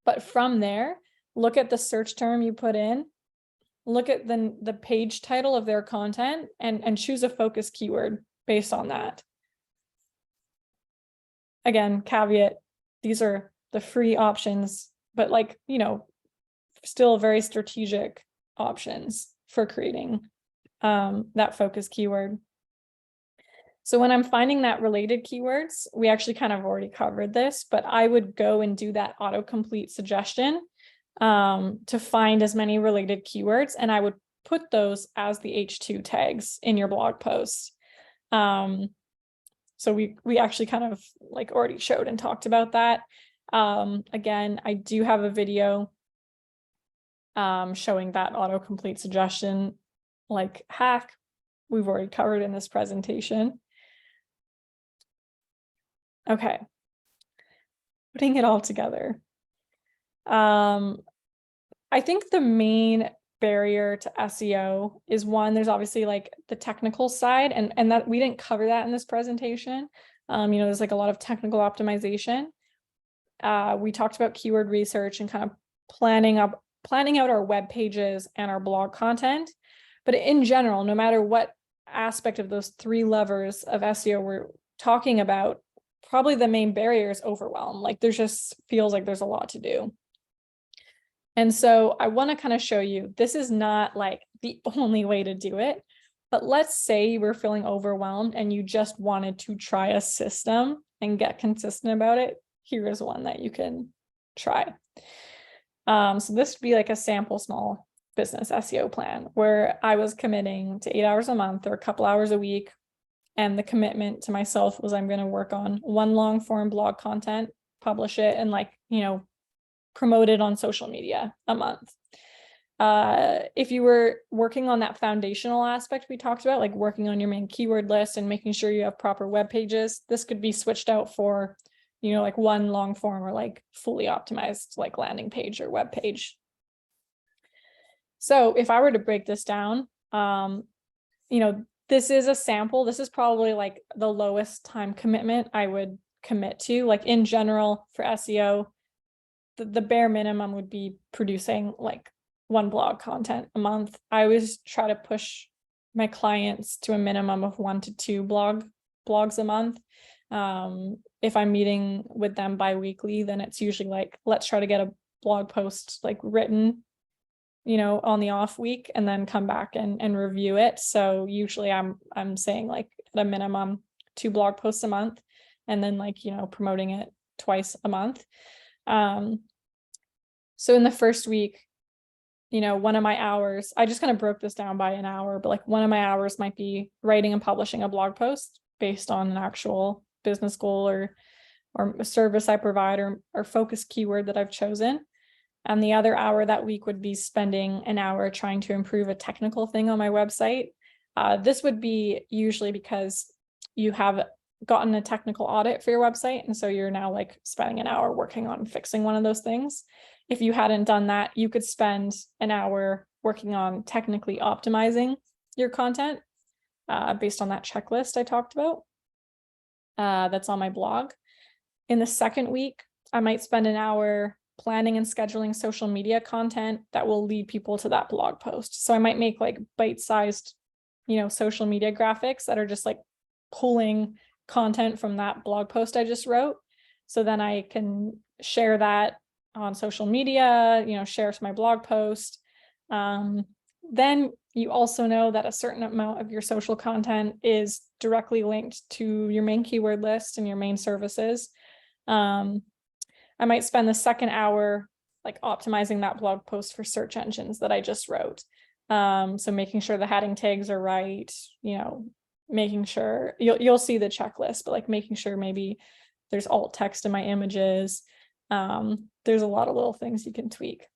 but from there, look at the search term you put in, look at the page title of their content, and choose a focus keyword based on that. Again, caveat, these are the free options, but still very strategic options for creating that focus keyword. So when I'm finding that related keywords, we actually kind of already covered this, but I would go and do that autocomplete suggestion to find as many related keywords, and I would put those as the H2 tags in your blog post. So we actually kind of already showed and talked about that. Again, I do have a video showing that autocomplete suggestion hack we've already covered in this presentation. Okay, putting it all together. I think the main barrier to SEO is, one, there's obviously the technical side, and that we didn't cover that in this presentation. There's a lot of technical optimization. We talked about keyword research and kind of planning out our web pages and our blog content. But in general, no matter what aspect of those 3 levers of SEO we're talking about, probably the main barrier is overwhelm. There just feels like there's a lot to do. And so I want to kind of show you, this is not the only way to do it, but let's say you were feeling overwhelmed and you just wanted to try a system and get consistent about it. Here is one that you can try. So this would be a sample small business SEO plan where I was committing to 8 hours a month or a couple hours a week. And the commitment to myself was I'm going to work on 1 long form blog content, publish it, and promote it on social media a month. If you were working on that foundational aspect we talked about, working on your main keyword list and making sure you have proper web pages, this could be switched out for, 1 long form or fully optimized landing page or web page. So if I were to break this down, this is a sample. This is probably like the lowest time commitment I would commit to. Like in general for SEO, the bare minimum would be producing like 1 blog content a month. I always try to push my clients to a minimum of 1 to 2 blogs a month. If I'm meeting with them bi-weekly, then it's usually like, let's try to get a blog post like written, on the off week, and then come back and review it. So usually I'm saying like at a minimum 2 blog posts a month, and then like, promoting it twice a month. So in the first week, one of my hours, I just kind of broke this down by an hour, but like one of my hours might be writing and publishing a blog post based on an actual business goal or a service I provide or focus keyword that I've chosen. And the other hour that week would be spending an hour trying to improve a technical thing on my website. This would be usually because you have gotten a technical audit for your website, and so you're now like spending an hour working on fixing one of those things. If you hadn't done that, you could spend an hour working on technically optimizing your content based on that checklist I talked about. That's on my blog. In the second week, I might spend an hour planning and scheduling social media content that will lead people to that blog post. So I might make like bite-sized, social media graphics that are just like pulling content from that blog post I just wrote. So then I can share that on social media, share to my blog post. Then you also know that a certain amount of your social content is directly linked to your main keyword list and your main services. I might spend the second hour like optimizing that blog post for search engines that I just wrote. So making sure the heading tags are right, making sure you'll see the checklist, but like making sure maybe there's alt text in my images. There's a lot of little things you can tweak.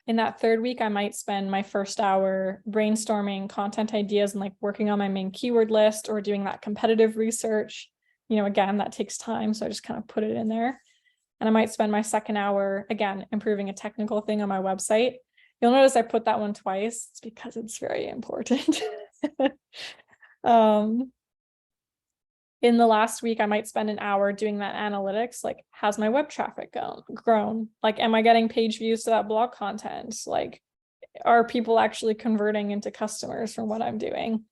In that third week, I might spend my first hour brainstorming content ideas and like working on my main keyword list or doing that competitive research. Again, that takes time, so I just kind of put it in there. And I might spend my second hour, again, improving a technical thing on my website. You'll notice I put that one twice. It's because it's very important. In the last week, I might spend an hour doing that analytics, like how's my web traffic grown? Like, am I getting page views to that blog content? Like, are people actually converting into customers from what I'm doing?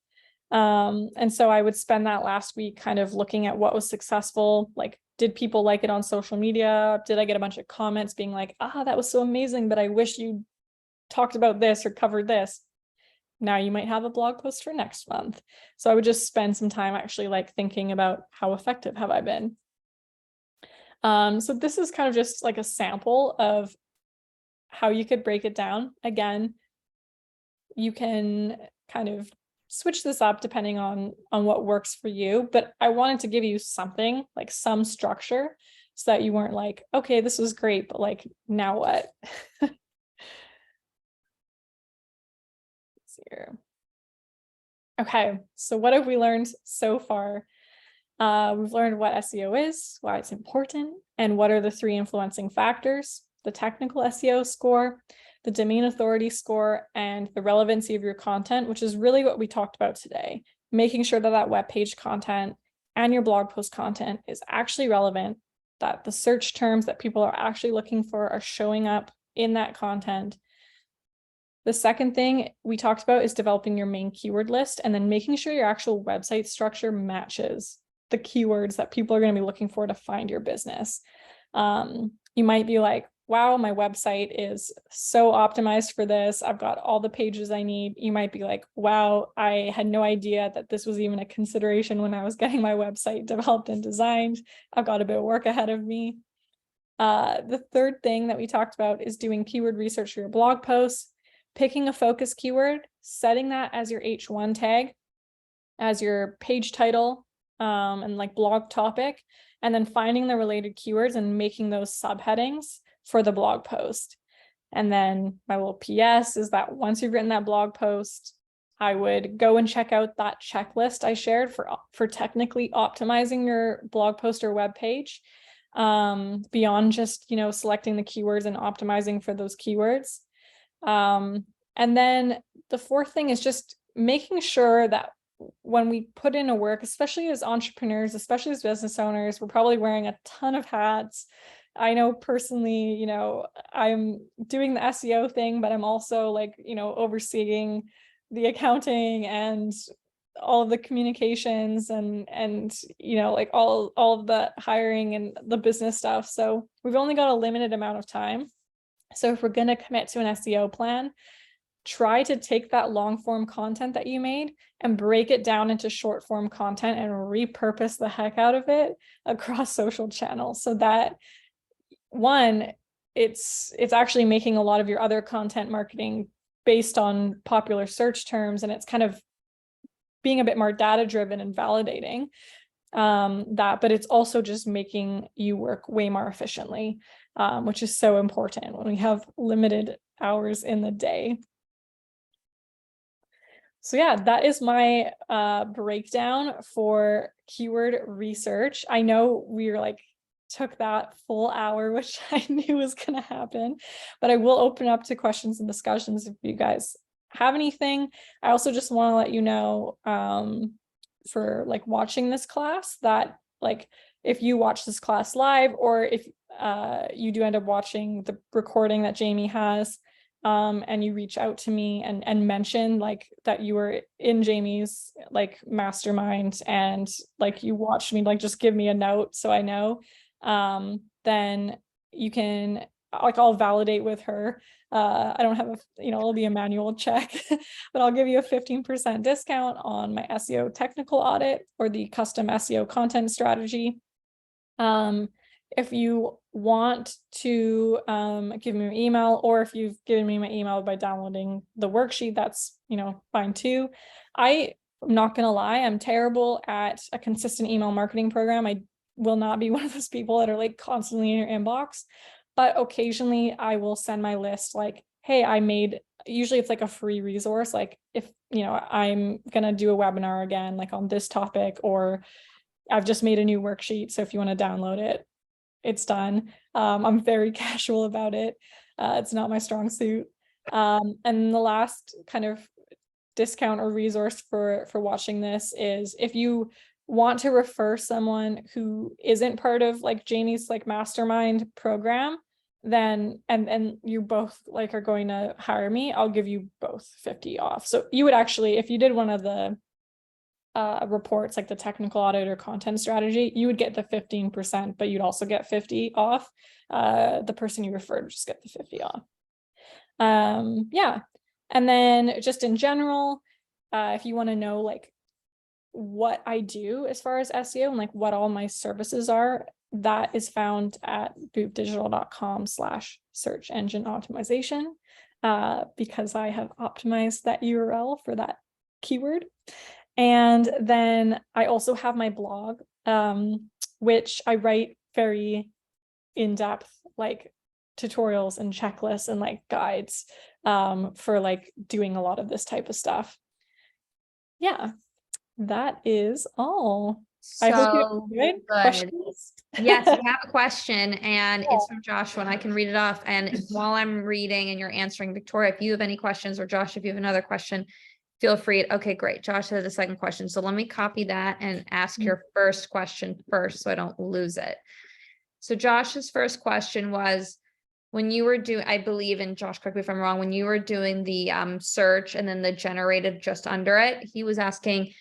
And so I would spend that last week kind of looking at what was successful. Like, did people like it on social media? Did I get a bunch of comments being like, that was so amazing, but I wish you talked about this or covered this? Now you might have a blog post for next month. So I would just spend some time actually like thinking about how effective have I been. So this is kind of just like a sample of how you could break it down. Again, you can kind of switch this up depending on what works for you, but I wanted to give you something, like some structure, so that you weren't like, okay, this was great, but like, now what? Here. Okay, so what have we learned so far? We've learned what SEO is, why it's important, and what are the 3 influencing factors: the technical SEO score, the domain authority score, and the relevancy of your content, which is really what we talked about today. Making sure that that web page content and your blog post content is actually relevant, that the search terms that people are actually looking for are showing up in that content. The second thing we talked about is developing your main keyword list and then making sure your actual website structure matches the keywords that people are going to be looking for to find your business. You might be like, wow, my website is so optimized for this. I've got all the pages I need. You might be like, wow, I had no idea that this was even a consideration when I was getting my website developed and designed. I've got a bit of work ahead of me. The third thing that we talked about is doing keyword research for your blog posts, picking a focus keyword, setting that as your H1 tag, as your page title, and like blog topic, and then finding the related keywords and making those subheadings for the blog post. And then my little PS is that once you've written that blog post, I would go and check out that checklist I shared for technically optimizing your blog post or web page, beyond just, selecting the keywords and optimizing for those keywords. And then the fourth thing is just making sure that when we put in a work, especially as entrepreneurs, especially as business owners, we're probably wearing a ton of hats. I know personally, you know, I'm doing the SEO thing, but I'm also like, you know, overseeing the accounting and all of the communications and you know, like all of the hiring and the business stuff. So we've only got a limited amount of time. So if we're going to commit to an SEO plan, try to take that long form content that you made and break it down into short form content and repurpose the heck out of it across social channels, so that one, it's actually making a lot of your other content marketing based on popular search terms, and it's kind of being a bit more data driven and validating that, but it's also just making you work way more efficiently, which is so important when we have limited hours in the day. So yeah, that is my breakdown for keyword research. I know we're like took that full hour, which I knew was going to happen, but I will open up to questions and discussions if you guys have anything. I also just want to let you know for like watching this class that like if you watch this class live, or if you do end up watching the recording that Jamie has, and you reach out to me and mention like that you were in Jamie's like mastermind and like you watched me, like just give me a note so I know, then you can, like, I'll validate with her. I don't have a, you know, it'll be a manual check, but I'll give you a 15% discount on my SEO technical audit or the custom SEO content strategy. If you want to give me your email, or if you've given me my email by downloading the worksheet, that's, you know, fine too. I'm not gonna lie, I'm terrible at a consistent email marketing program. I will not be one of those people that are like constantly in your inbox, but occasionally I will send my list like, hey, I made, usually it's like a free resource, like if, you know, I'm gonna do a webinar again, like on this topic, or I've just made a new worksheet, so if you want to download it, it's done. I'm very casual about it. It's not my strong suit. And the last kind of discount or resource for watching this is if you want to refer someone who isn't part of like Jamie's like mastermind program, then and you both like are going to hire me, I'll give you both 50 off. So you would actually, if you did one of the reports like the technical audit or content strategy, you would get the 15%, but you'd also get 50 off. The person you referred would just get the 50 off. Yeah. And then just in general, if you want to know like what I do as far as SEO and like what all my services are, that is found at boopdigital.com/search engine optimization, because I have optimized that URL for that keyword. And then I also have my blog, which I write very in-depth like tutorials and checklists and like guides for like doing a lot of this type of stuff. Yeah, that is all. I hope you enjoyed. Good. Questions? Yes, we have a question and it's from Joshua and I can read it off. And while I'm reading and you're answering, Victoria, if you have any questions, or Josh, if you have another question, feel free. Okay, great. Josh has a second question. So let me copy that and ask your first question first so I don't lose it. So Josh's first question was, when you were doing, I believe, and Josh, correct me if I'm wrong, when you were doing the search and then the generated just under it, he was asking,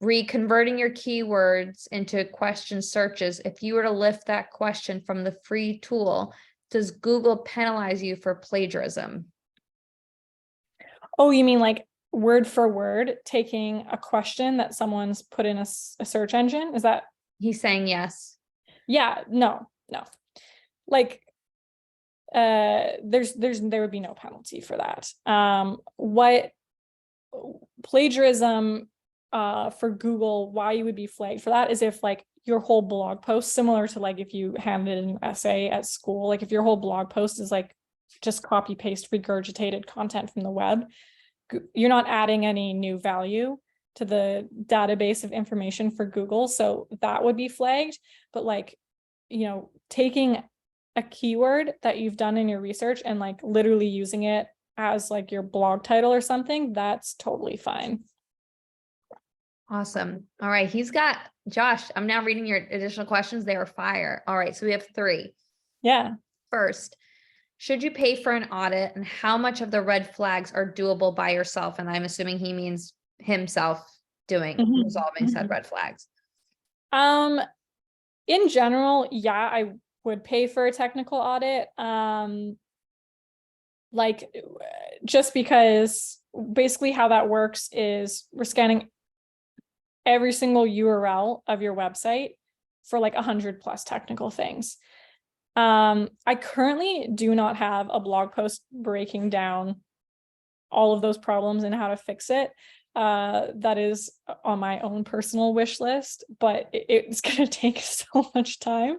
reconverting your keywords into question searches. If you were to lift that question from the free tool, does Google penalize you for plagiarism? Oh, you mean like word for word taking a question that someone's put in a search engine? Is that? He's saying yes. Yeah, no. Like there would be no penalty for that. What plagiarism for Google, why you would be flagged for that is if like your whole blog post, similar to like if you handed in an essay at school, like if your whole blog post is like just copy paste regurgitated content from the web, you're not adding any new value to the database of information for Google, so that would be flagged. But like, you know, taking a keyword that you've done in your research and like literally using it as like your blog title or something, that's totally fine. Awesome. All right. Josh, I'm now reading your additional questions. They are fire. All right. So we have 3. Yeah. First, should you pay for an audit, and how much of the red flags are doable by yourself? And I'm assuming he means himself resolving said red flags. In general, yeah, I would pay for a technical audit. Like, just because basically how that works is we're scanning every single URL of your website for like 100+ technical things. I currently do not have a blog post breaking down all of those problems and how to fix it. That is on my own personal wish list, but it's going to take so much time.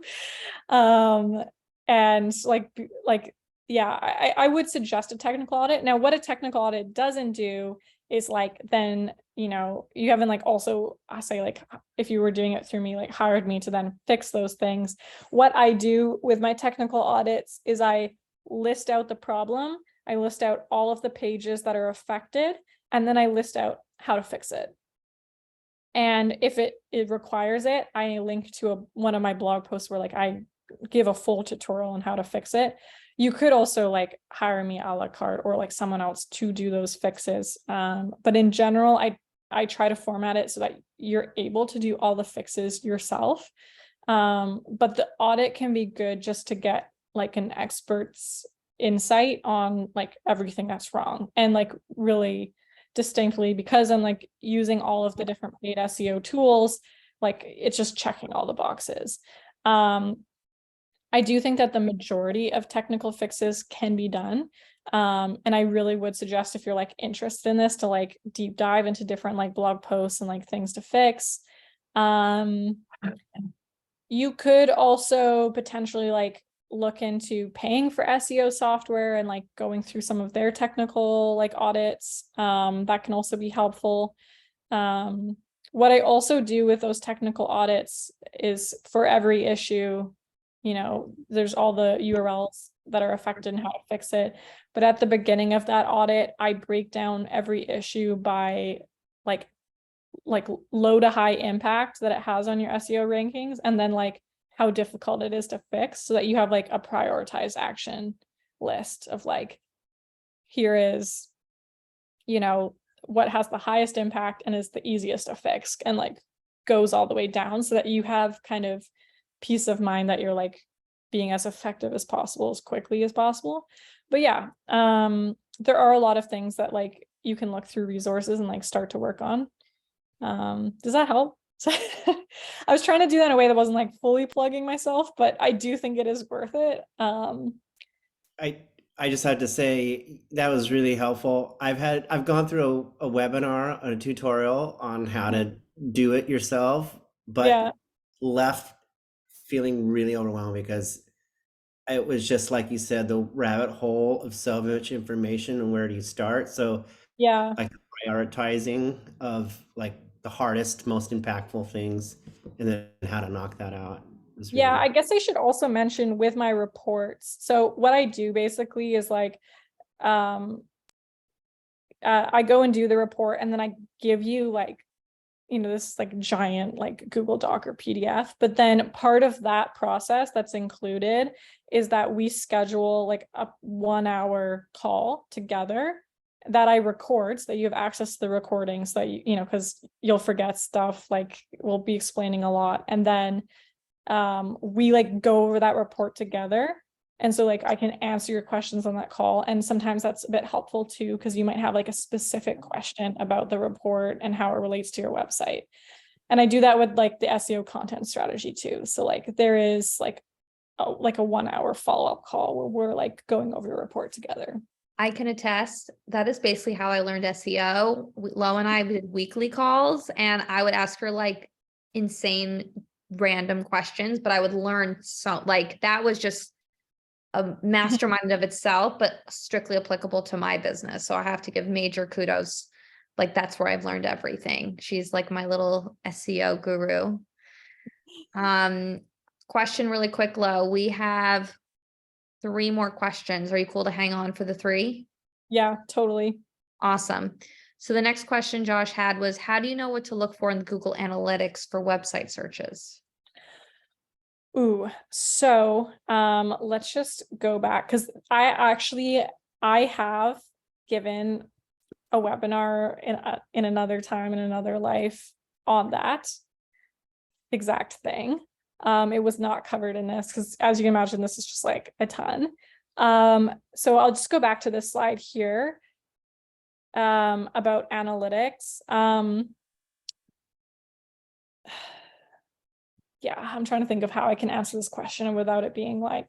And yeah, I would suggest a technical audit. Now, what a technical audit doesn't do is like, then, you haven't like also, I say like, if you were doing it through me, like hired me to then fix those things. What I do with my technical audits is I list out the problem. I list out all of the pages that are affected, and then I list out how to fix it. And if it requires it, I link to one of my blog posts where like I give a full tutorial on how to fix it. You could also like hire me a la carte or like someone else to do those fixes. But in general, I try to format it so that you're able to do all the fixes yourself. But the audit can be good just to get like an expert's insight on like everything that's wrong, and like really distinctly, because I'm like using all of the different paid SEO tools, like it's just checking all the boxes. I do think that the majority of technical fixes can be done. And I really would suggest, if you're like interested in this, to like deep dive into different like blog posts and like things to fix. You could also potentially like look into paying for SEO software and like going through some of their technical like audits. That can also be helpful. What I also do with those technical audits is for every issue, there's all the URLs that are affected and how to fix it. But at the beginning of that audit, I break down every issue by like low to high impact that it has on your SEO rankings, and then like how difficult it is to fix, so that you have like a prioritized action list of like, here is, what has the highest impact and is the easiest to fix, and like goes all the way down, so that you have kind of peace of mind that you're like being as effective as possible, as quickly as possible. But yeah, there are a lot of things that like you can look through resources and like start to work on. Does that help? I was trying to do that in a way that wasn't like fully plugging myself, but I do think it is worth it. I just had to say that was really helpful. I've gone through a webinar, a tutorial on how to do it yourself, Yeah, but left feeling really overwhelmed because it was just like you said, the rabbit hole of so much information and where do you start? So yeah. like prioritizing of like the hardest, most impactful things, and then how to knock that out is Yeah, really. I guess I should also mention with my reports. So what I do basically is like, I go and do the report, and then I give you like, this like giant like Google Doc or PDF. But then part of that process that's included is that we schedule like a 1-hour call together that I record, so that you have access to the recording, so that because you'll forget stuff, like we'll be explaining a lot. And then we like go over that report together. And so like I can answer your questions on that call. And sometimes that's a bit helpful too, because you might have like a specific question about the report and how it relates to your website. And I do that with like the SEO content strategy too. So like there is like a 1-hour follow-up call where we're like going over the report together. I can attest that is basically how I learned SEO. Lo and I did weekly calls, and I would ask her like insane random questions, but I would learn so like that was just a mastermind of itself, but strictly applicable to my business. So I have to give major kudos. Like that's where I've learned everything. She's like my little SEO guru. Question really quick, Lo. We have 3 more questions. Are you cool to hang on for the 3? Yeah, totally. Awesome. So the next question Josh had was, how do you know what to look for in Google Analytics for website searches? Ooh, so let's just go back because I have given a webinar in another time in another life on that exact thing. It was not covered in this because, as you can imagine, this is just like a ton. So I'll just go back to this slide here about analytics. Yeah, I'm trying to think of how I can answer this question without it being like,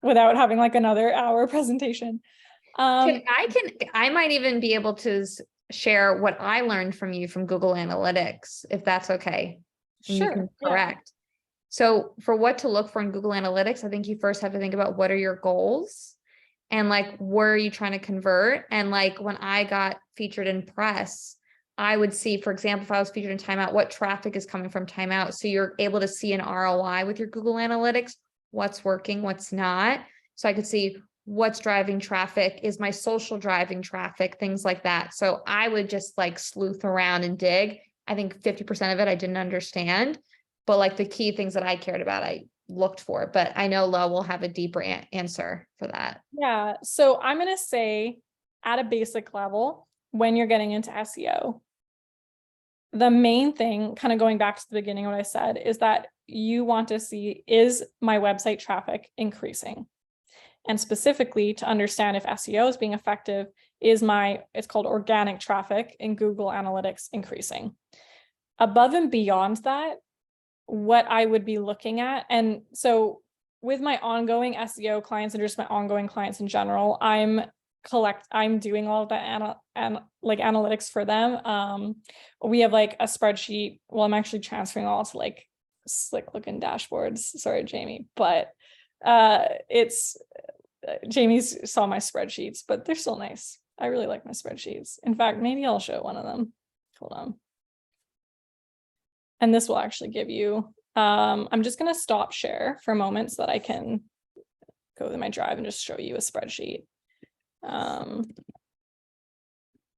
without having like another hour presentation. I might even be able to share what I learned from you from Google Analytics, if that's okay. And you Sure. can Yeah. correct. So for what to look for in Google Analytics, I think you first have to think about what are your goals and like, where are you trying to convert? And like, when I got featured in press, I would see, for example, if I was featured in Timeout, what traffic is coming from Timeout. So you're able to see an ROI with your Google Analytics, what's working, what's not. So I could see what's driving traffic, is my social driving traffic, things like that. So I would just like sleuth around and dig. I think 50% of it I didn't understand, but like the key things that I cared about, I looked for. But I know Lo will have a deeper answer for that. Yeah. So I'm going to say at a basic level, when you're getting into SEO, the main thing, kind of going back to the beginning, what I said, is that you want to see, is my website traffic increasing? And specifically to understand if SEO is being effective, it's called organic traffic in Google Analytics increasing. Above and beyond that, what I would be looking at, and so with my ongoing SEO clients and just my ongoing clients in general, I'm doing all of that like analytics for them. We have like a spreadsheet. Well, I'm actually transferring all to like slick looking dashboards. Sorry, Jamie, but Jamie's saw my spreadsheets, but they're still nice. I really like my spreadsheets. In fact, maybe I'll show one of them. Hold on. And this will actually give you, I'm just going to stop share for a moment so that I can go to my drive and just show you a spreadsheet.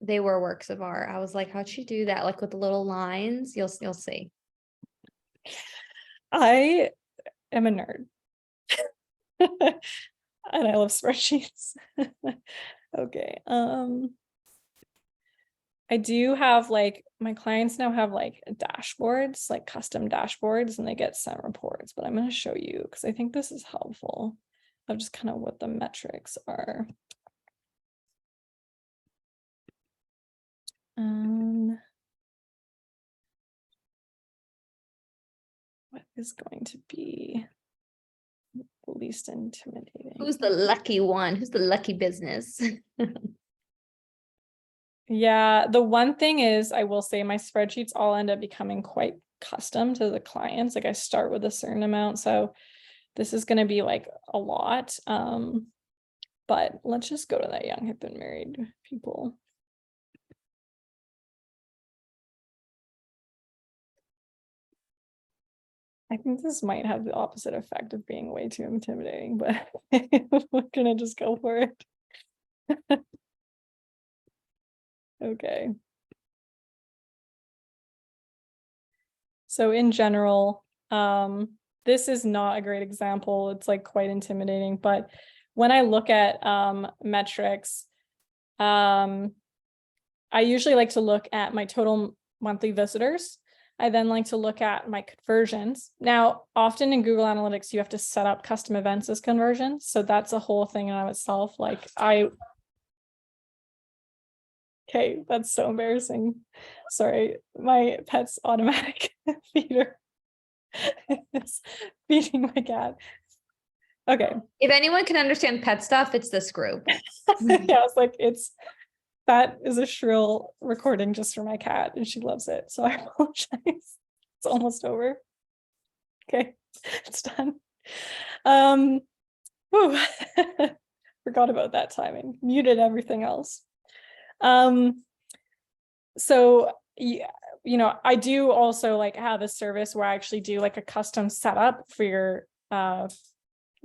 They were works of art. I was like, how'd she do that? Like with the little lines, you'll see. I am a nerd. And I love spreadsheets. Okay. I do have like, my clients now have like dashboards, like custom dashboards, and they get sent reports, but I'm going to show you because I think this is helpful of just kind of what the metrics are. What is going to be the least intimidating? Who's the lucky one? Who's the lucky business? Yeah, the one thing is, I will say my spreadsheets all end up becoming quite custom to the clients. Like I start with a certain amount, so this is going to be like a lot. But let's just go to that young, hip, and married people. I think this might have the opposite effect of being way too intimidating, but we're gonna just go for it. Okay. So in general, this is not a great example. It's like quite intimidating, but when I look at metrics, I usually like to look at my total monthly visitors. I then like to look at my conversions. Now, often in Google Analytics, you have to set up custom events as conversions. So that's a whole thing in and of itself. Okay, that's so embarrassing. Sorry, my pet's automatic feeder is feeding my cat. Okay. If anyone can understand pet stuff, it's this group. Yeah, I was like, that is a shrill recording just for my cat and she loves it. So I apologize. It's almost over. Okay, it's done. Forgot about that timing. Muted everything else. So I do also like have a service where I actually do like a custom setup for your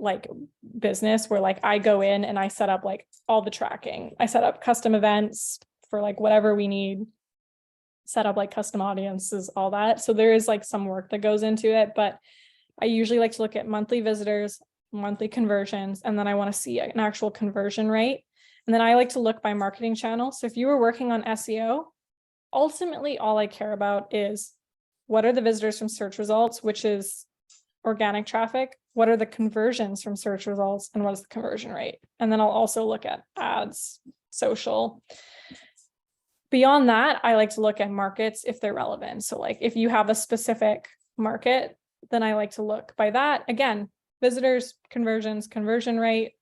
like business where like I go in and I set up like all the tracking. I set up custom events for like whatever we need, set up like custom audiences, all that. So there is like some work that goes into it, but I usually like to look at monthly visitors, monthly conversions, and then I want to see an actual conversion rate. And then I like to look by marketing channel. So if you were working on SEO, ultimately all I care about is what are the visitors from search results, which is organic traffic, what are the conversions from search results, and what is the conversion rate? And then I'll also look at ads, social. Beyond that, I like to look at markets if they're relevant. So like if you have a specific market, then I like to look by that. Again, visitors, conversions, conversion rate.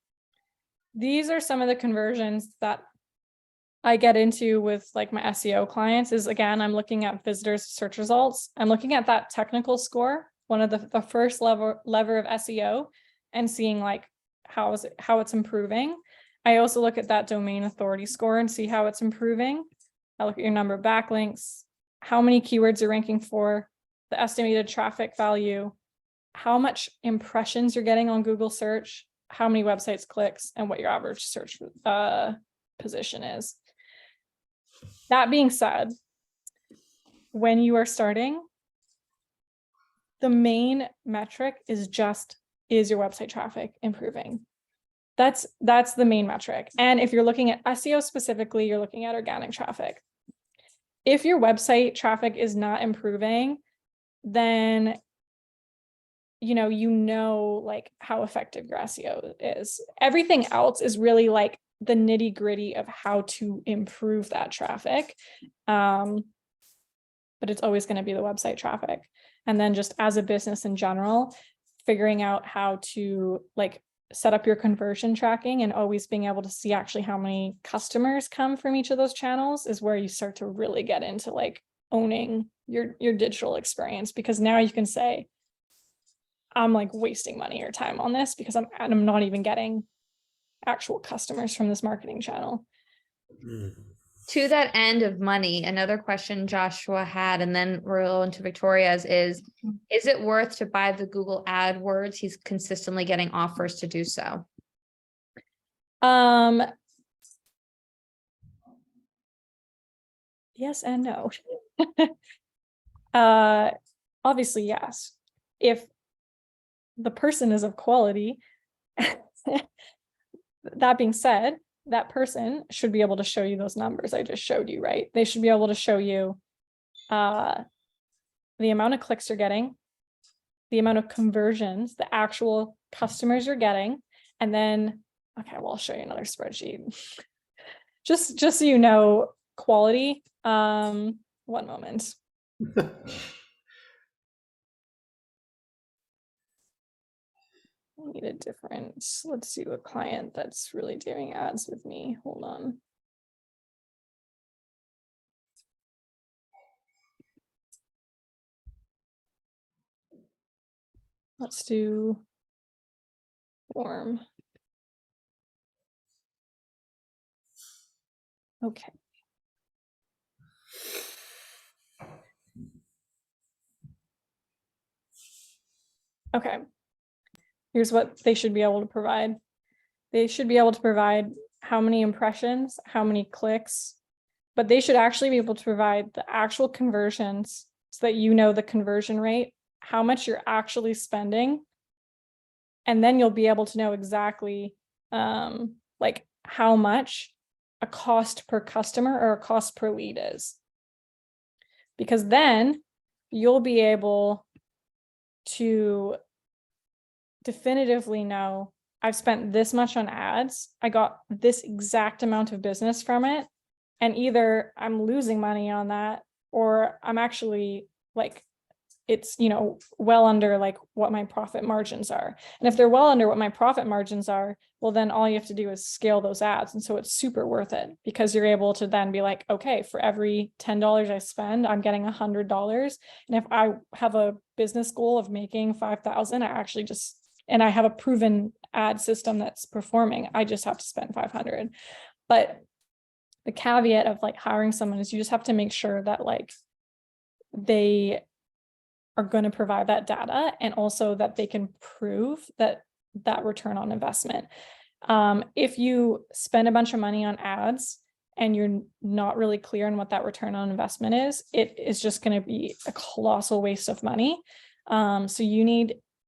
These are some of the conversions that I get into with like my SEO clients is, again, I'm looking at visitors search results. I'm looking at that technical score, one of the first lever of SEO, and seeing like how it's improving. I also look at that domain authority score and see how it's improving. I look at your number of backlinks, how many keywords you're ranking for, the estimated traffic value, how much impressions you're getting on Google search, how many websites clicks, and what your average search position is. That being said, when you are starting, the main metric is your website traffic improving? That's the main metric. And if you're looking at SEO specifically, you're looking at organic traffic. If your website traffic is not improving, then you know like how effective your SEO is. Everything else is really like the nitty-gritty of how to improve that traffic. But it's always going to be the website traffic. And then just as a business in general, figuring out how to like set up your conversion tracking and always being able to see actually how many customers come from each of those channels is where you start to really get into like owning your digital experience, because now you can say, I'm like wasting money or time on this because I'm not even getting actual customers from this marketing channel. To that end of money, another question Joshua had, and then we'll go into Victoria's, is it worth to buy the Google AdWords? He's consistently getting offers to do so. Yes and no. Obviously, yes. If the person is of quality, that being said, that person should be able to show you those numbers I just showed you, right? They should be able to show you the amount of clicks you're getting, the amount of conversions, the actual customers you're getting, and then, okay, well, I'll show you another spreadsheet. just so you know, quality. One moment. I need a different, let's do a client that's really doing ads with me. Hold on. Let's do form. Okay. Okay. Here's what they should be able to provide. They should be able to provide how many impressions, how many clicks, but they should actually be able to provide the actual conversions so that you know the conversion rate, how much you're actually spending, and then you'll be able to know exactly like how much a cost per customer or a cost per lead is. Because then you'll be able to definitively know, I've spent this much on ads, I got this exact amount of business from it, and either I'm losing money on that or I'm actually like, it's, well under like what my profit margins are. And if they're well under what my profit margins are, well, then all you have to do is scale those ads. And so it's super worth it, because you're able to then be like, okay, for every $10 I spend, I'm getting $100. And if I have a business goal of making 5,000, I actually and I have a proven ad system that's performing, I just have to spend 500. But the caveat of like hiring someone is you just have to make sure that like they are going to provide that data, and also that they can prove that that return on investment. If you spend a bunch of money on ads and you're not really clear on what that return on investment is, it is just going to be a colossal waste of money. So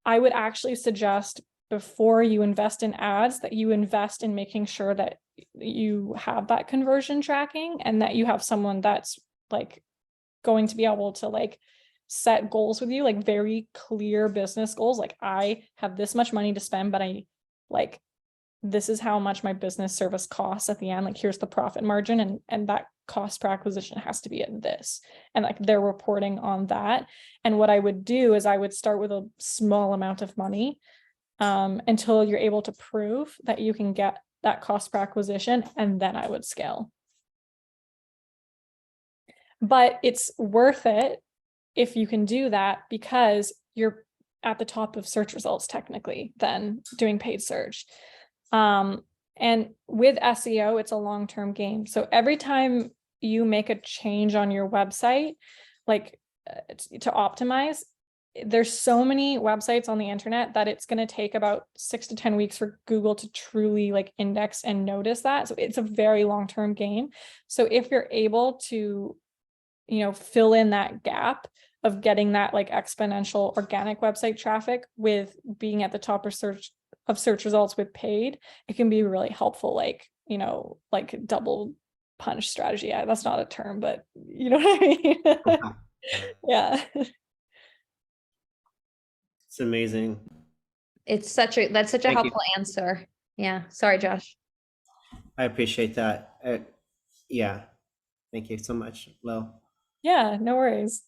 I would actually suggest, before you invest in ads, that you invest in making sure that you have that conversion tracking, and that you have someone that's like going to be able to like set goals with you, like very clear business goals. Like, I have this much money to spend, but this is how much my business service costs at the end. Like, here's the profit margin, and that cost per acquisition has to be at this. And like, they're reporting on that. And what I would do is I would start with a small amount of money until you're able to prove that you can get that cost per acquisition, and then I would scale. But it's worth it if you can do that, because you're at the top of search results technically than doing paid search. And with SEO, it's a long-term game. So every time you make a change on your website, like to optimize, there's so many websites on the internet that it's going to take about 6 to 10 weeks for Google to truly like index and notice that. So it's a very long-term game. So if you're able to, fill in that gap of getting that like exponential organic website traffic with being at the top of search results with paid, it can be really helpful. Like, like double punch strategy. Yeah, that's not a term, but you know what I mean? Yeah. It's amazing. That's such a Thank you. helpful answer. Yeah. Sorry, Josh. I appreciate that. Yeah. Thank you so much, Lil. Yeah, no worries.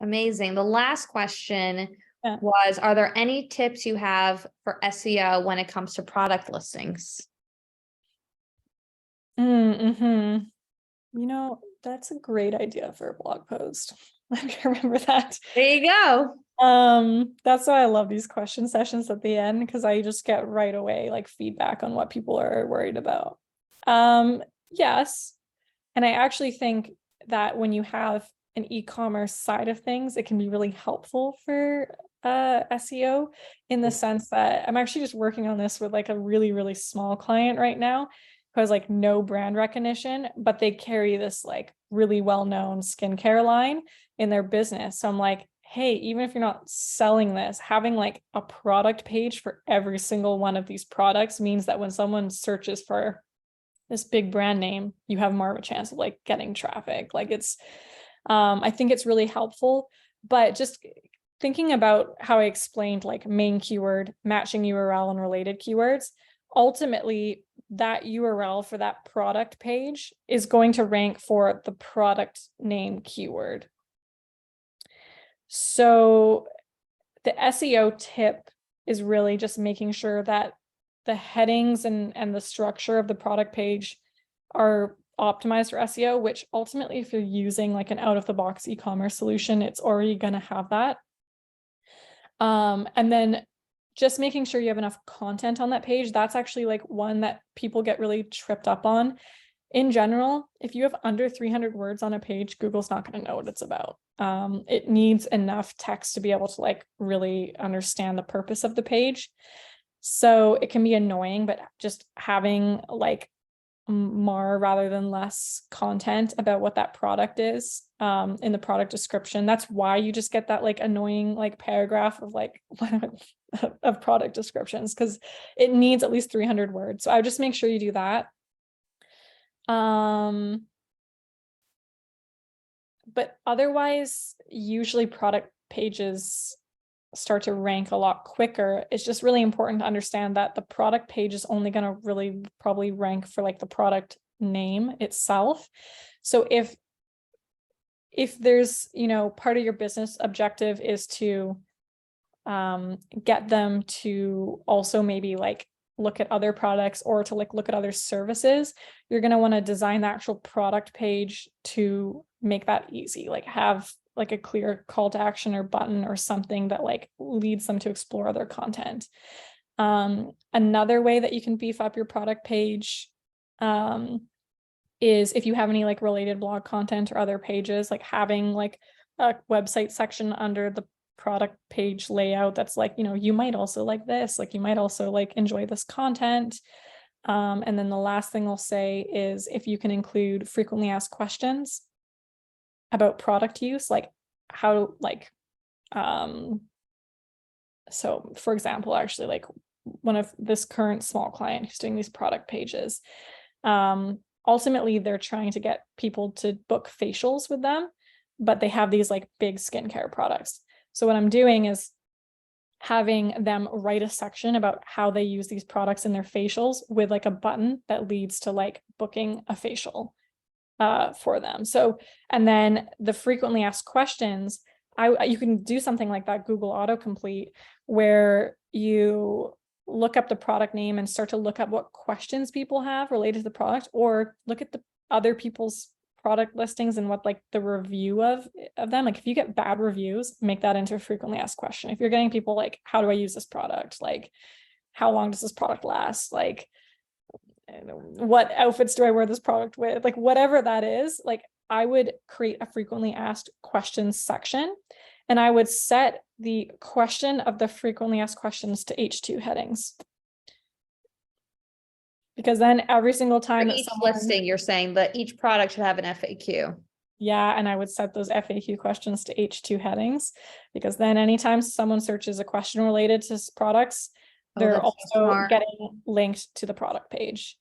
Amazing. The last question Yeah. was, are there any tips you have for SEO when it comes to product listings? Mm-hmm. That's a great idea for a blog post. I can remember that. There you go. That's why I love these question sessions at the end, because I just get right away like feedback on what people are worried about. Yes. And I actually think that when you have an e-commerce side of things, it can be really helpful for SEO, in the sense that I'm actually just working on this with like a really, really small client right now who has like no brand recognition, but they carry this like really well-known skincare line in their business. So I'm like, hey, even if you're not selling this, having like a product page for every single one of these products means that when someone searches for this big brand name, you have more of a chance of like getting traffic. Like I think it's really helpful. But just thinking about how I explained like main keyword, matching URL, and related keywords, ultimately that URL for that product page is going to rank for the product name keyword. So the SEO tip is really just making sure that the headings and the structure of the product page are optimized for SEO, which ultimately, if you're using like an out-of-the-box e-commerce solution, it's already going to have that. And then just making sure you have enough content on that page. That's actually like one that people get really tripped up on. In general, if you have under 300 words on a page, Google's not going to know what it's about. It needs enough text to be able to like really understand the purpose of the page. So it can be annoying, but just having like more rather than less content about what that product is in the product description. That's why you just get that like annoying like paragraph of like of product descriptions, because it needs at least 300 words. So I would just make sure you do that. But otherwise, usually product pages start to rank a lot quicker. It's just really important to understand that the product page is only going to really probably rank for like the product name itself. So if there's, part of your business objective is to get them to also maybe like look at other products or to like look at other services, you're going to want to design the actual product page to make that easy, like have like a clear call to action or button or something that like leads them to explore other content. Another way that you can beef up your product page is if you have any like related blog content or other pages, like having like a website section under the product page layout that's like, you might also like this, like you might also like enjoy this content. And then the last thing I'll say is if you can include frequently asked questions about product use, like how, like, so for example, actually, like one of this current small client who's doing these product pages, ultimately they're trying to get people to book facials with them, but they have these like big skincare products. So what I'm doing is having them write a section about how they use these products in their facials with like a button that leads to like booking a facial for them. So, and then the frequently asked questions, you can do something like that Google autocomplete, where you look up the product name and start to look up what questions people have related to the product, or look at the other people's product listings and what like the review of them. Like if you get bad reviews, make that into a frequently asked question. If you're getting people like, how do I use this product? Like, how long does this product last? Like, what outfits do I wear this product with? Like whatever that is, like I would create a frequently asked questions section, and I would set the question of the frequently asked questions to H2 headings. Because then every single time For each listing, you're saying that each product should have an FAQ. Yeah, and I would set those FAQ questions to H2 headings, because then anytime someone searches a question related to products, they're that's also smart. getting linked to the product page.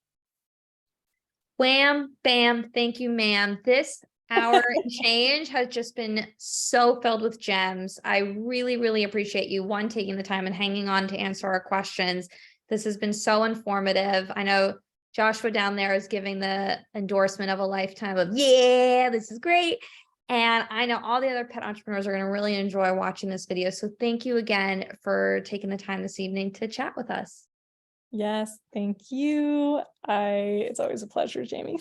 Wham, bam, thank you, ma'am. This hour and change has just been so filled with gems. I really, really appreciate you, one, taking the time and hanging on to answer our questions. This has been so informative. I know Joshua down there is giving the endorsement of a lifetime of, yeah, this is great. And I know all the other pet entrepreneurs are going to really enjoy watching this video. So thank you again for taking the time this evening to chat with us. Yes, thank you. It's always a pleasure, Jamie.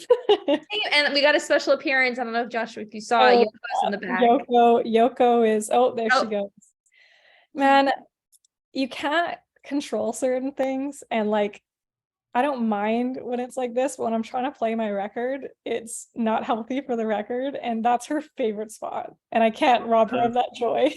And we got a special appearance. I don't know if Joshua, if you saw it, Yoko's in the back. Yoko is, there she goes. Man, you can't control certain things, and like I don't mind when it's like this, but when I'm trying to play my record, it's not healthy for the record, and that's her favorite spot, and I can't rob her of that joy.